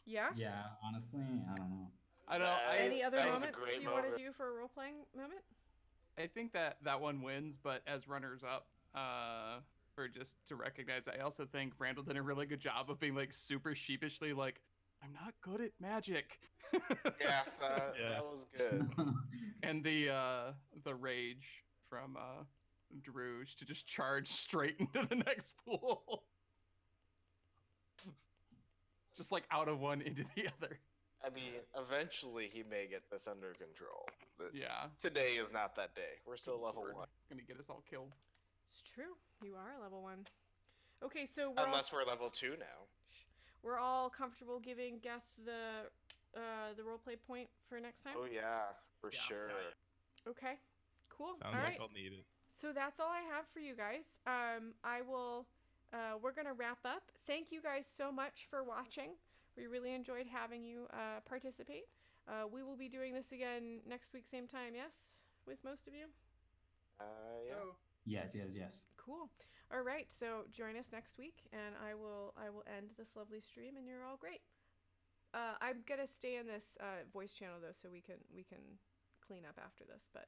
Yeah. Yeah, honestly, I don't know. I know. Any other that was a moments great you want to moment. do for a role playing moment? I think that one wins, but as runners up, for just to recognize, I also think Randall did a really good job of being like super sheepishly like, I'm not good at magic. Yeah, that was good. And the rage from Druj to just charge straight into the next pool. Just like out of one into the other. I mean, eventually he may get this under control. But Yeah. today is not that day. We're still level Word. 1. It's gonna get us all killed. It's true. You are level 1. Okay, so we're Unless we're level 2 now. we're all comfortable giving Geth the roleplay point for next time. Oh yeah, for Yeah. sure. Okay, cool. Sounds all like right. I'll need it. So that's all I have for you guys. I will. We're gonna wrap up. Thank you guys so much for watching. We really enjoyed having you participate. We will be doing this again next week, same time. Yes, with most of you. Yeah. So, Yes. Cool. All right. So join us next week, and I will end this lovely stream, and you're all great. I'm gonna stay in this voice channel though, so we can clean up after this. But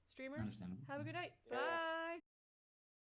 streamers, Understandable. have a good night. Yeah. Bye.